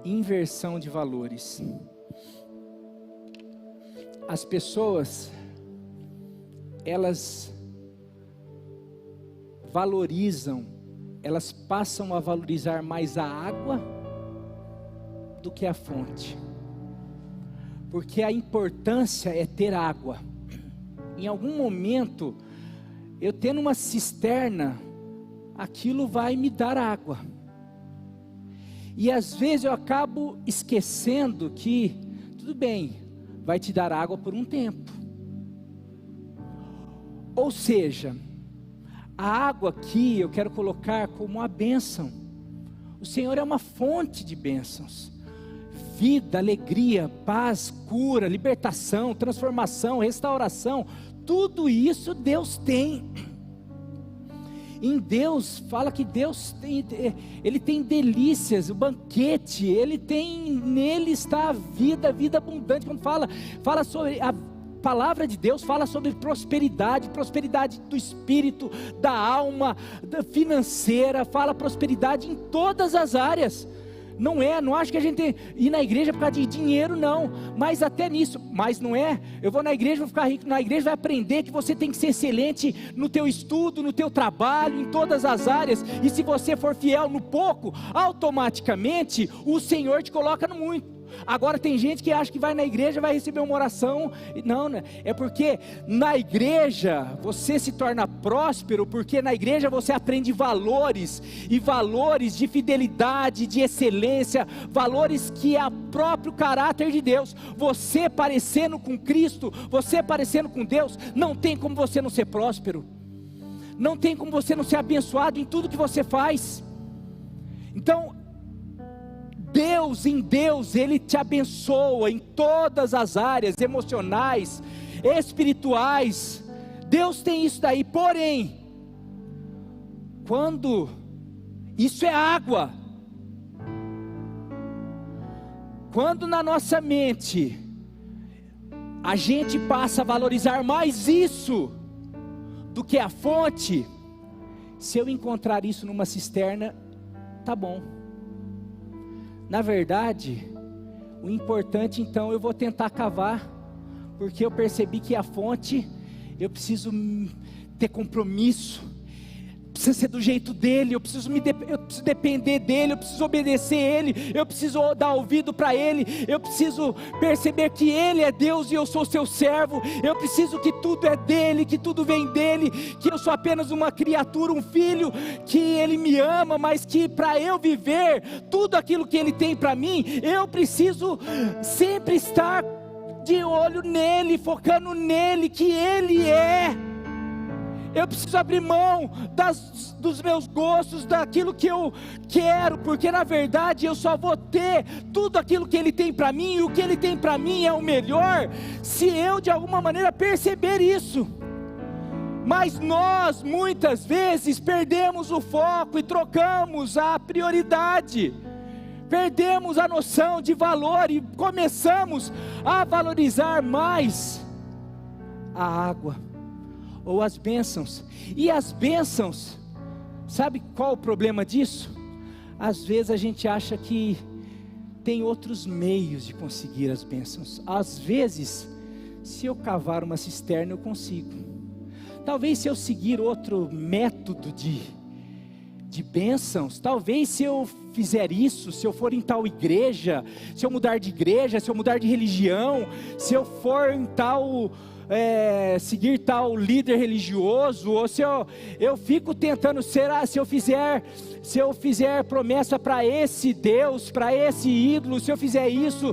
Inversão de valores. As pessoas, elas passam a valorizar mais a água do que a fonte. Porque a importância é ter água. Em algum momento, eu tendo uma cisterna, aquilo vai me dar água. E às vezes eu acabo esquecendo que, tudo bem, vai te dar água por um tempo. Ou seja, a água aqui eu quero colocar como uma bênção. O Senhor é uma fonte de bênçãos. Vida, alegria, paz, cura, libertação, transformação, restauração, tudo isso Deus tem. Em Deus, fala que Deus Ele tem delícias, o banquete, nele está a vida abundante. Quando fala sobre a palavra de Deus, fala sobre prosperidade do espírito, da alma, da financeira, fala prosperidade em todas as áreas. Não acho que a gente ir na igreja por causa de dinheiro, não, mas até nisso, mas não é, eu vou na igreja, vou ficar rico, na igreja vai aprender que você tem que ser excelente no teu estudo, no teu trabalho, em todas as áreas, e se você for fiel no pouco, automaticamente o Senhor te coloca no muito. Agora tem gente que acha que vai na igreja, vai receber uma oração. Não, né? É porque na igreja você se torna próspero, porque na igreja você aprende valores, e valores de fidelidade, de excelência, valores que é o próprio caráter de Deus. Você parecendo com Cristo, você parecendo com Deus, não tem como você não ser próspero, não tem como você não ser abençoado em tudo que você faz. Então, em Deus, Ele te abençoa em todas as áreas, emocionais, espirituais. Deus tem isso daí. Porém, quando isso é água, quando na nossa mente a gente passa a valorizar mais isso do que a fonte, se eu encontrar isso numa cisterna, tá bom. Na verdade, o importante então, eu vou tentar cavar, porque eu percebi que a fonte, eu preciso ter compromisso, precisa ser do jeito dele, eu preciso depender dele, eu preciso obedecer ele, eu preciso dar ouvido para ele, eu preciso perceber que ele é Deus e eu sou seu servo, eu preciso que tudo é dele, que tudo vem dele, que eu sou apenas uma criatura, um filho, que ele me ama, mas que para eu viver tudo aquilo que ele tem para mim, eu preciso sempre estar de olho nele, focando nele, que ele é. Eu preciso abrir mão dos meus gostos, daquilo que eu quero, porque na verdade eu só vou ter tudo aquilo que Ele tem para mim, e o que Ele tem para mim é o melhor, se eu de alguma maneira perceber isso. Mas nós muitas vezes perdemos o foco e trocamos a prioridade, perdemos a noção de valor e começamos a valorizar mais a água ou as bênçãos. E as bênçãos, sabe qual o problema disso? Às vezes a gente acha que tem outros meios de conseguir as bênçãos. Às vezes, se eu cavar uma cisterna eu consigo. Talvez se eu seguir outro método de bênçãos, talvez se eu fizer isso, se eu for em tal igreja, se eu mudar de igreja, se eu mudar de religião, se eu for em tal... seguir tal líder religioso, ou se eu fico tentando, será, se eu fizer promessa para esse Deus, para esse ídolo, se eu fizer isso,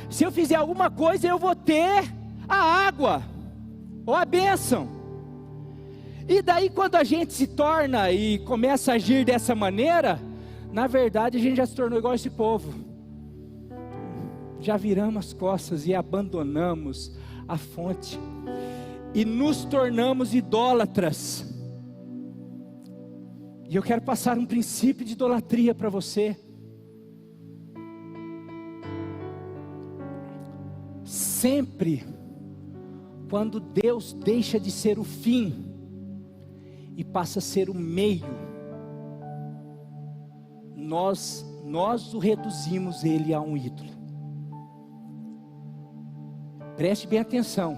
se eu fizer alguma coisa, eu vou ter a água, ou a bênção. E daí quando a gente se torna e começa a agir dessa maneira, na verdade a gente já se tornou igual esse povo, já viramos as costas e abandonamos a fonte, e nos tornamos idólatras. E eu quero passar um princípio de idolatria para você. Sempre quando Deus deixa de ser o fim e passa a ser o meio, nós o reduzimos ele a um ídolo. Preste bem atenção.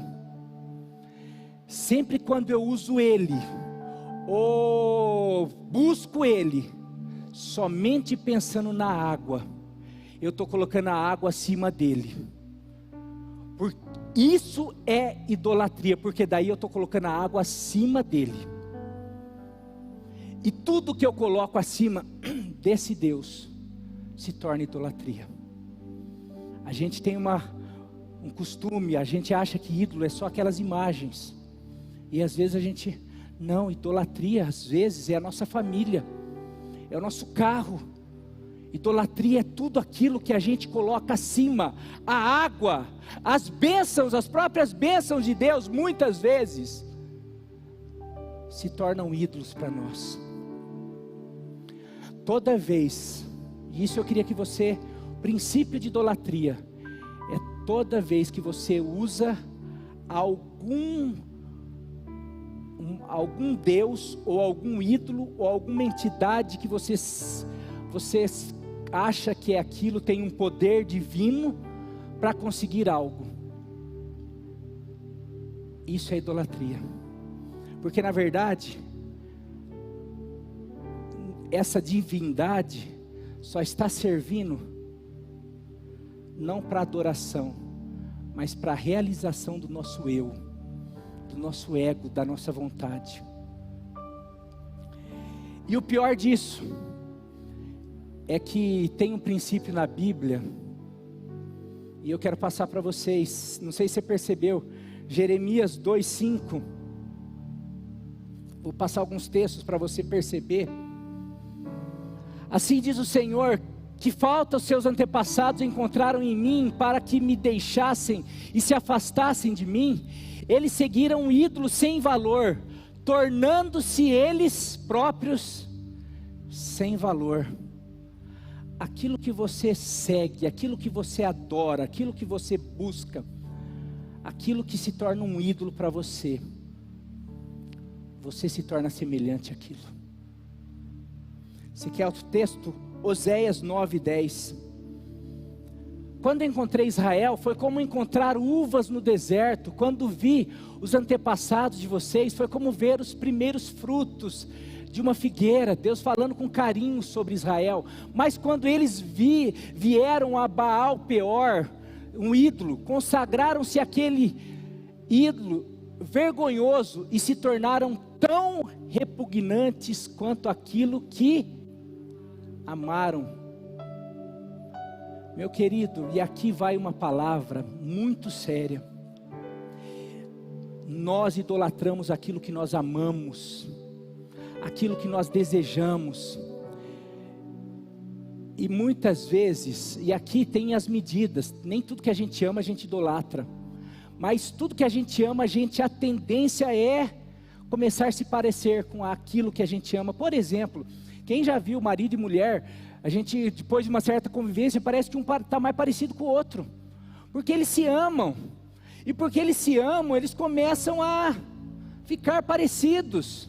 Sempre quando eu uso ele, ou busco ele, somente pensando na água, eu estou colocando a água acima dele. Isso é idolatria, porque daí eu estou colocando a água acima dele. E tudo que eu coloco acima desse Deus se torna idolatria. A gente tem um costume, a gente acha que ídolo é só aquelas imagens, e às vezes a gente, não, idolatria às vezes é a nossa família, é o nosso carro. Idolatria é tudo aquilo que a gente coloca acima, a água, as bênçãos, as próprias bênçãos de Deus, muitas vezes, se tornam ídolos para nós. Toda vez, e isso eu queria que você, o princípio de idolatria, toda vez que você usa algum Deus, ou algum ídolo, ou alguma entidade que você acha que é aquilo, tem um poder divino para conseguir algo, isso é idolatria. Porque na verdade, essa divindade só está servindo não para adoração, mas para a realização do nosso eu, do nosso ego, da nossa vontade. E o pior disso é que tem um princípio na Bíblia, e eu quero passar para vocês, não sei se você percebeu, Jeremias 2:5, vou passar alguns textos para você perceber. Assim diz o Senhor: que falta os seus antepassados encontraram em mim, para que me deixassem e se afastassem de mim. Eles seguiram um ídolo sem valor, tornando-se eles próprios sem valor. Aquilo que você segue, aquilo que você adora, aquilo que você busca, aquilo que se torna um ídolo para você, você se torna semelhante àquilo. Você quer outro texto? Oséias 9:10. Quando encontrei Israel, foi como encontrar uvas no deserto. Quando vi os antepassados de vocês, foi como ver os primeiros frutos de uma figueira. Deus falando com carinho sobre Israel. Mas quando eles vieram a Baal Peor, um ídolo, consagraram-se àquele ídolo vergonhoso e se tornaram tão repugnantes quanto aquilo que amaram. Meu querido, e aqui vai uma palavra muito séria. Nós idolatramos aquilo que nós amamos, aquilo que nós desejamos. E muitas vezes, e aqui tem as medidas, nem tudo que a gente ama a gente idolatra, mas tudo que a gente ama, a tendência é começar a se parecer com aquilo que a gente ama. Por exemplo, quem já viu marido e mulher, a gente, depois de uma certa convivência, parece que um está mais parecido com o outro, porque eles se amam, e porque eles se amam, eles começam a ficar parecidos,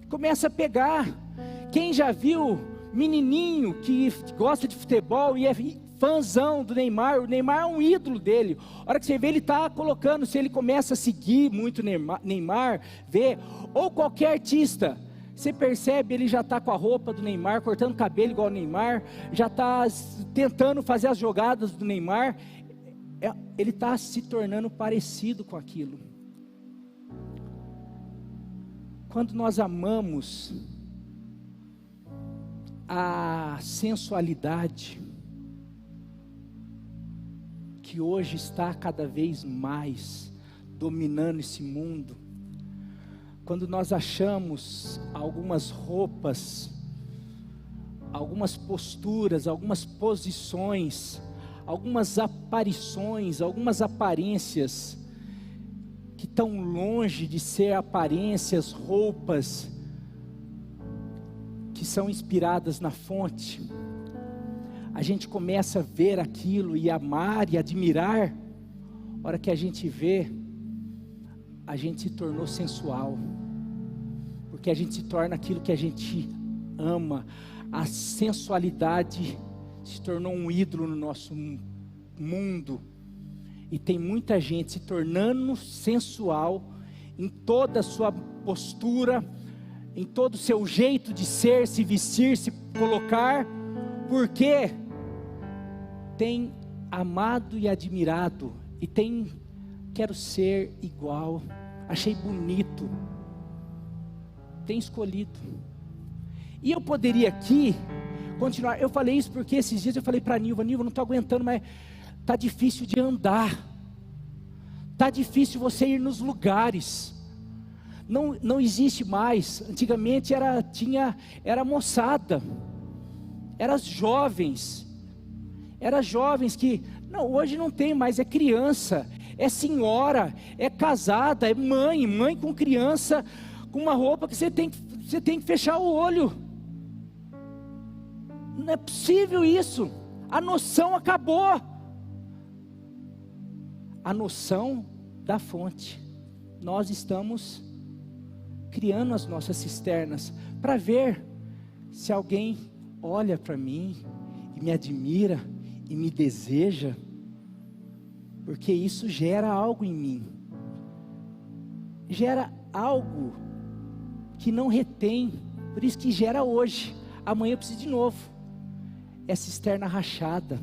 começa a pegar. Quem já viu menininho que gosta de futebol e é fãzão do Neymar, o Neymar é um ídolo dele, a hora que você vê ele está colocando, se ele começa a seguir muito Neymar, vê, ou qualquer artista, você percebe, ele já está com a roupa do Neymar, cortando cabelo igual o Neymar, já está tentando fazer as jogadas do Neymar, ele está se tornando parecido com aquilo. Quando nós amamos a sensualidade, que hoje está cada vez mais dominando esse mundo, quando nós achamos algumas roupas, algumas posturas, algumas posições, algumas aparições, algumas aparências, que estão longe de ser aparências, roupas, que são inspiradas na fonte, a gente começa a ver aquilo e amar e admirar. A hora que a gente vê, a gente se tornou sensual, porque a gente se torna aquilo que a gente ama. A sensualidade se tornou um ídolo no nosso mundo, e tem muita gente se tornando sensual em toda a sua postura, em todo o seu jeito de ser, se vestir, se colocar, porque tem amado e admirado, e tem, quero ser igual, achei bonito, tem escolhido. E eu poderia aqui continuar. Eu falei isso porque esses dias eu falei para a Nilva, não estou aguentando, mas está difícil de andar, está difícil você ir nos lugares, não existe mais. Antigamente era moçada, era jovens que, não, hoje não tem mais, é criança, é senhora, é casada, é mãe com criança, com uma roupa que você tem que fechar o olho. Não é possível isso, a noção acabou, a noção da fonte. Nós estamos criando as nossas cisternas, para ver se alguém olha para mim, e me admira, e me deseja, porque isso gera algo em mim, gera algo que não retém, por isso que gera hoje, amanhã eu preciso de novo, é cisterna rachada,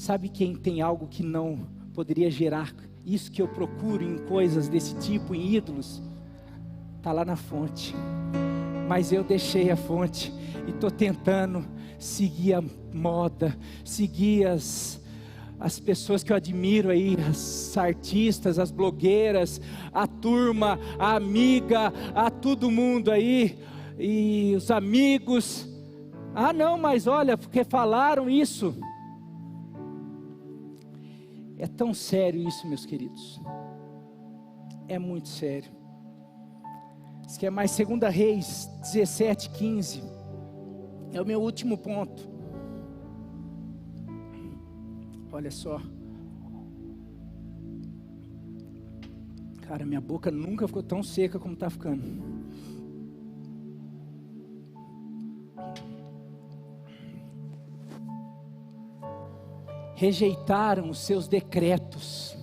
Sabe quem tem algo que não poderia gerar isso que eu procuro em coisas desse tipo, em ídolos? Está lá na fonte. Mas eu deixei a fonte e estou tentando seguir a moda, seguir as pessoas que eu admiro aí, as artistas, as blogueiras, a turma, a amiga, a todo mundo aí, e os amigos. Ah não, mas olha, porque falaram isso. É tão sério isso, meus queridos. É muito sério. Isso que é mais 2 Reis 17:15. É o meu último ponto. Olha só. Cara, minha boca nunca ficou tão seca como está ficando. Rejeitaram os seus decretos.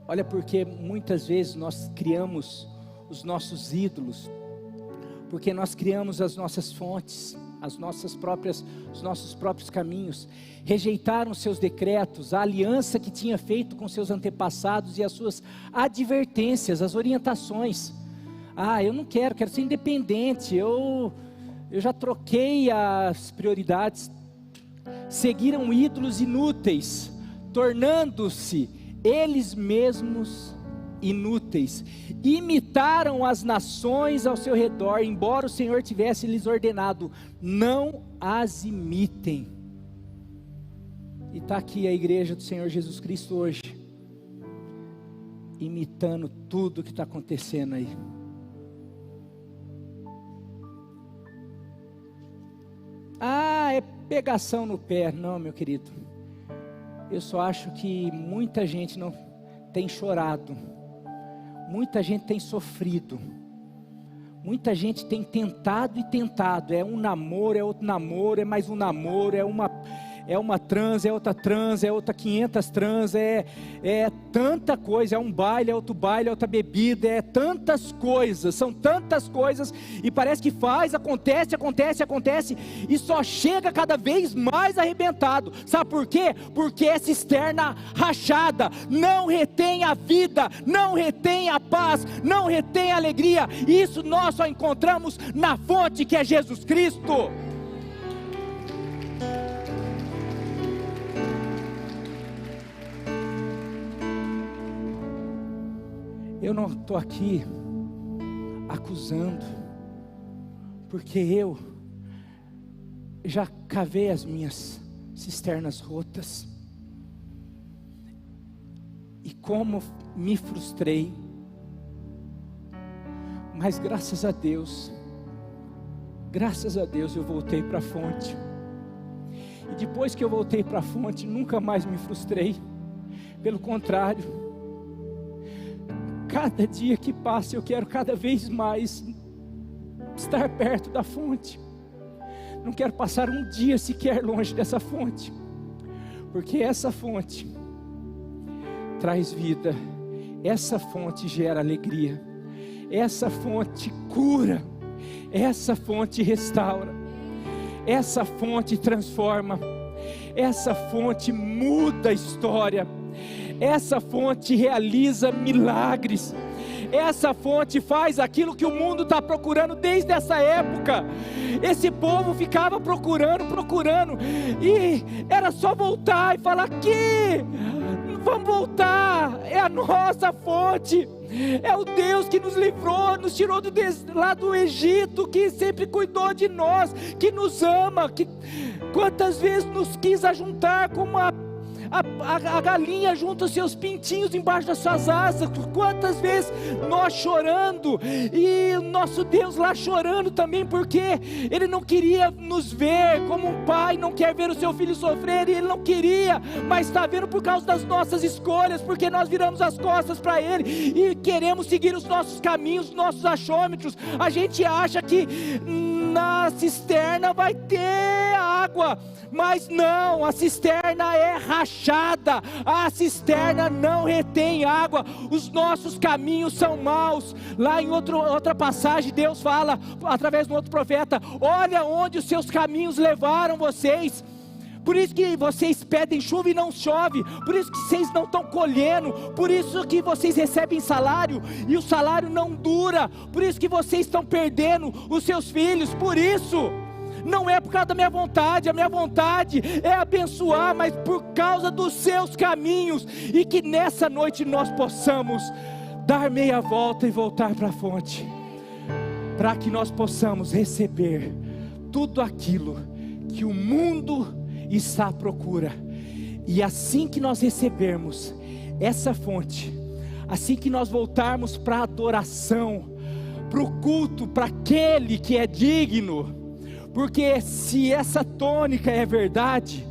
Olha, porque muitas vezes nós criamos os nossos ídolos, porque nós criamos as nossas fontes, os nossos próprios caminhos. Rejeitaram os seus decretos, a aliança que tinha feito com seus antepassados e as suas advertências, as orientações. Eu não quero ser independente, eu já troquei as prioridades. Seguiram ídolos inúteis, tornando-se eles mesmos inúteis. Imitaram as nações ao seu redor, embora o Senhor tivesse lhes ordenado: não as imitem. E está aqui a igreja do Senhor Jesus Cristo hoje, imitando tudo que está acontecendo aí. É pegação no pé. Não, meu querido, eu só acho que muita gente não tem chorado, muita gente tem sofrido, muita gente tem tentado e tentado. É um namoro, é outro namoro, é mais um namoro, é uma trans, é outra trans, é outra 500 trans, é tanta coisa, é um baile, é outro baile, é outra bebida, é tantas coisas, são tantas coisas, e parece que acontece, e só chega cada vez mais arrebentado. Sabe por quê? Porque é cisterna rachada, não retém a vida, não retém a paz, não retém a alegria. Isso nós só encontramos na fonte, que é Jesus Cristo. Eu não estou aqui acusando, porque eu já cavei as minhas cisternas rotas, e como me frustrei, mas graças a Deus eu voltei para a fonte, e depois que eu voltei para a fonte, nunca mais me frustrei, pelo contrário, cada dia que passa eu quero cada vez mais estar perto da fonte. Não quero passar um dia sequer longe dessa fonte, porque essa fonte traz vida, essa fonte gera alegria, essa fonte cura, essa fonte restaura, essa fonte transforma, essa fonte muda a história, essa fonte realiza milagres, essa fonte faz aquilo que o mundo está procurando desde essa época. Esse povo ficava procurando, e era só voltar e falar: aqui, vamos voltar, é a nossa fonte, é o Deus que nos livrou, nos tirou lá do Egito, que sempre cuidou de nós, que nos ama, que quantas vezes nos quis ajuntar como a galinha junta os seus pintinhos embaixo das suas asas. Quantas vezes nós chorando, e o nosso Deus lá chorando também, porque Ele não queria nos ver como um pai não quer ver o seu filho sofrer, e Ele não queria, mas está vendo por causa das nossas escolhas, porque nós viramos as costas para Ele, e queremos seguir os nossos caminhos, os nossos achômetros. A gente acha que na cisterna vai ter água, mas não, a cisterna é rachada, a cisterna não retém água, os nossos caminhos são maus. Lá em outra passagem, Deus fala através de um outro profeta: olha onde os seus caminhos levaram vocês, Por isso que vocês pedem chuva e não chove, por isso que vocês não estão colhendo, por isso que vocês recebem salário e o salário não dura, por isso que vocês estão perdendo os seus filhos, por isso. Não é por causa da minha vontade, a minha vontade é abençoar, mas por causa dos seus caminhos, e que nessa noite nós possamos dar meia volta e voltar para a fonte, para que nós possamos receber tudo aquilo que o mundo está à procura. E assim que nós recebermos essa fonte, assim que nós voltarmos para a adoração, para o culto, para aquele que é digno, porque se essa tônica é verdade,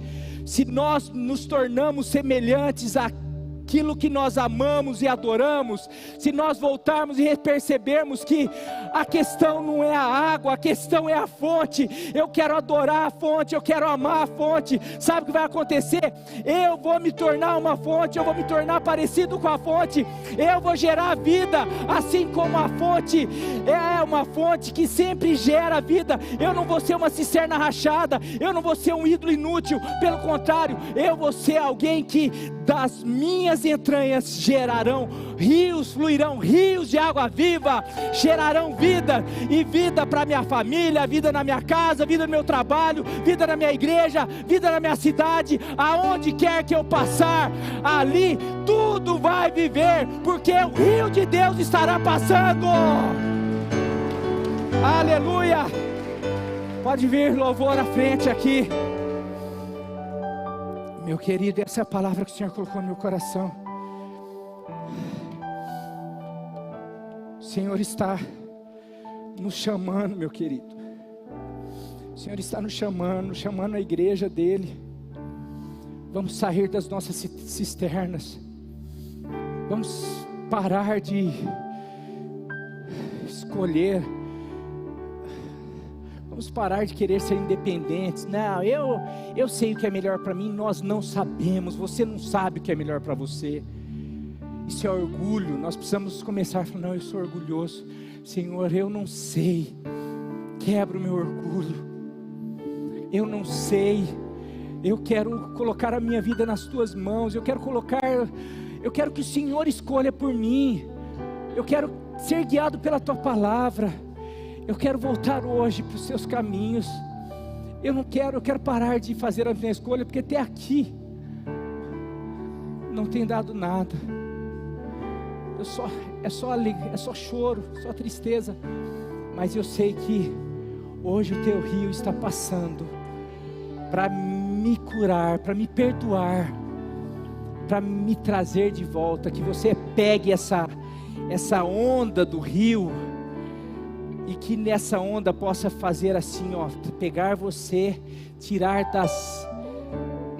se nós nos tornamos semelhantes àquilo que nós amamos e adoramos, se nós voltarmos e percebermos que a questão não é a água, a questão é a fonte, eu quero adorar a fonte, eu quero amar a fonte, sabe o que vai acontecer? Eu vou me tornar uma fonte, eu vou me tornar parecido com a fonte, eu vou gerar vida, assim como a fonte é uma fonte que sempre gera vida. Eu não vou ser uma cisterna rachada, eu não vou ser um ídolo inútil, pelo contrário, eu vou ser alguém que das minhas entranhas gerarão rios, fluirão rios de água viva, gerarão vida, e vida para minha família, vida na minha casa, vida no meu trabalho, vida na minha igreja, vida na minha cidade, aonde quer que eu passar, ali tudo vai viver, porque o rio de Deus estará passando. Aleluia. Pode vir louvor à frente aqui. Meu querido, essa é a palavra que o Senhor colocou no meu coração. O Senhor está nos chamando, meu querido. O Senhor está nos chamando a igreja dele. Vamos sair das nossas cisternas. Vamos parar de escolher. Vamos parar de querer ser independentes. Não, eu sei o que é melhor para mim. Nós não sabemos. Você não sabe o que é melhor para você. Isso é orgulho. Nós precisamos começar a falar: não, eu sou orgulhoso. Senhor, eu não sei. Quebra o meu orgulho. Eu não sei. Eu quero colocar a minha vida nas tuas mãos. Eu quero que o Senhor escolha por mim. Eu quero ser guiado pela tua palavra. Eu quero voltar hoje para os seus caminhos. Eu quero parar de fazer a minha escolha, porque até aqui não tem dado nada. É só choro, só tristeza. Mas eu sei que hoje o teu rio está passando para me curar, para me perdoar, para me trazer de volta. Que você pegue essa onda do rio, e que nessa onda possa fazer assim, pegar você, tirar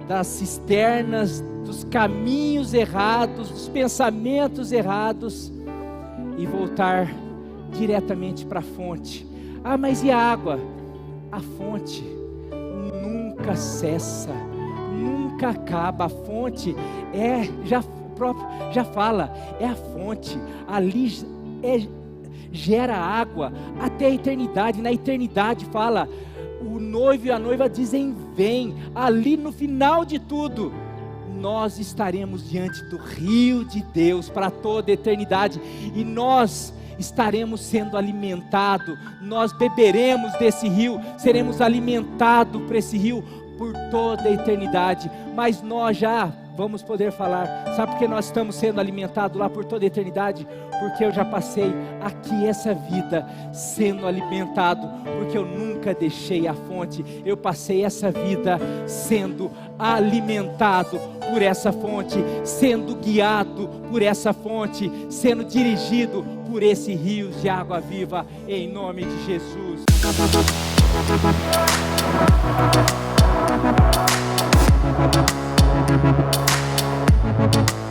das cisternas, dos caminhos errados, dos pensamentos errados, e voltar diretamente para a fonte. Ah, mas e a água? A fonte nunca cessa, nunca acaba. A fonte já fala, é a fonte, ali gera água até a eternidade. Na eternidade fala, o noivo e a noiva dizem vem. Ali no final de tudo, nós estaremos diante do rio de Deus para toda a eternidade, e nós estaremos sendo alimentados, nós beberemos desse rio, seremos alimentados por esse rio por toda a eternidade. Mas nós já vamos poder falar, sabe por que nós estamos sendo alimentados lá por toda a eternidade? Porque eu já passei aqui essa vida sendo alimentado, porque eu nunca deixei a fonte. Eu passei essa vida sendo alimentado por essa fonte, sendo guiado por essa fonte, sendo dirigido por esse rio de água viva, em nome de Jesus. Thank you.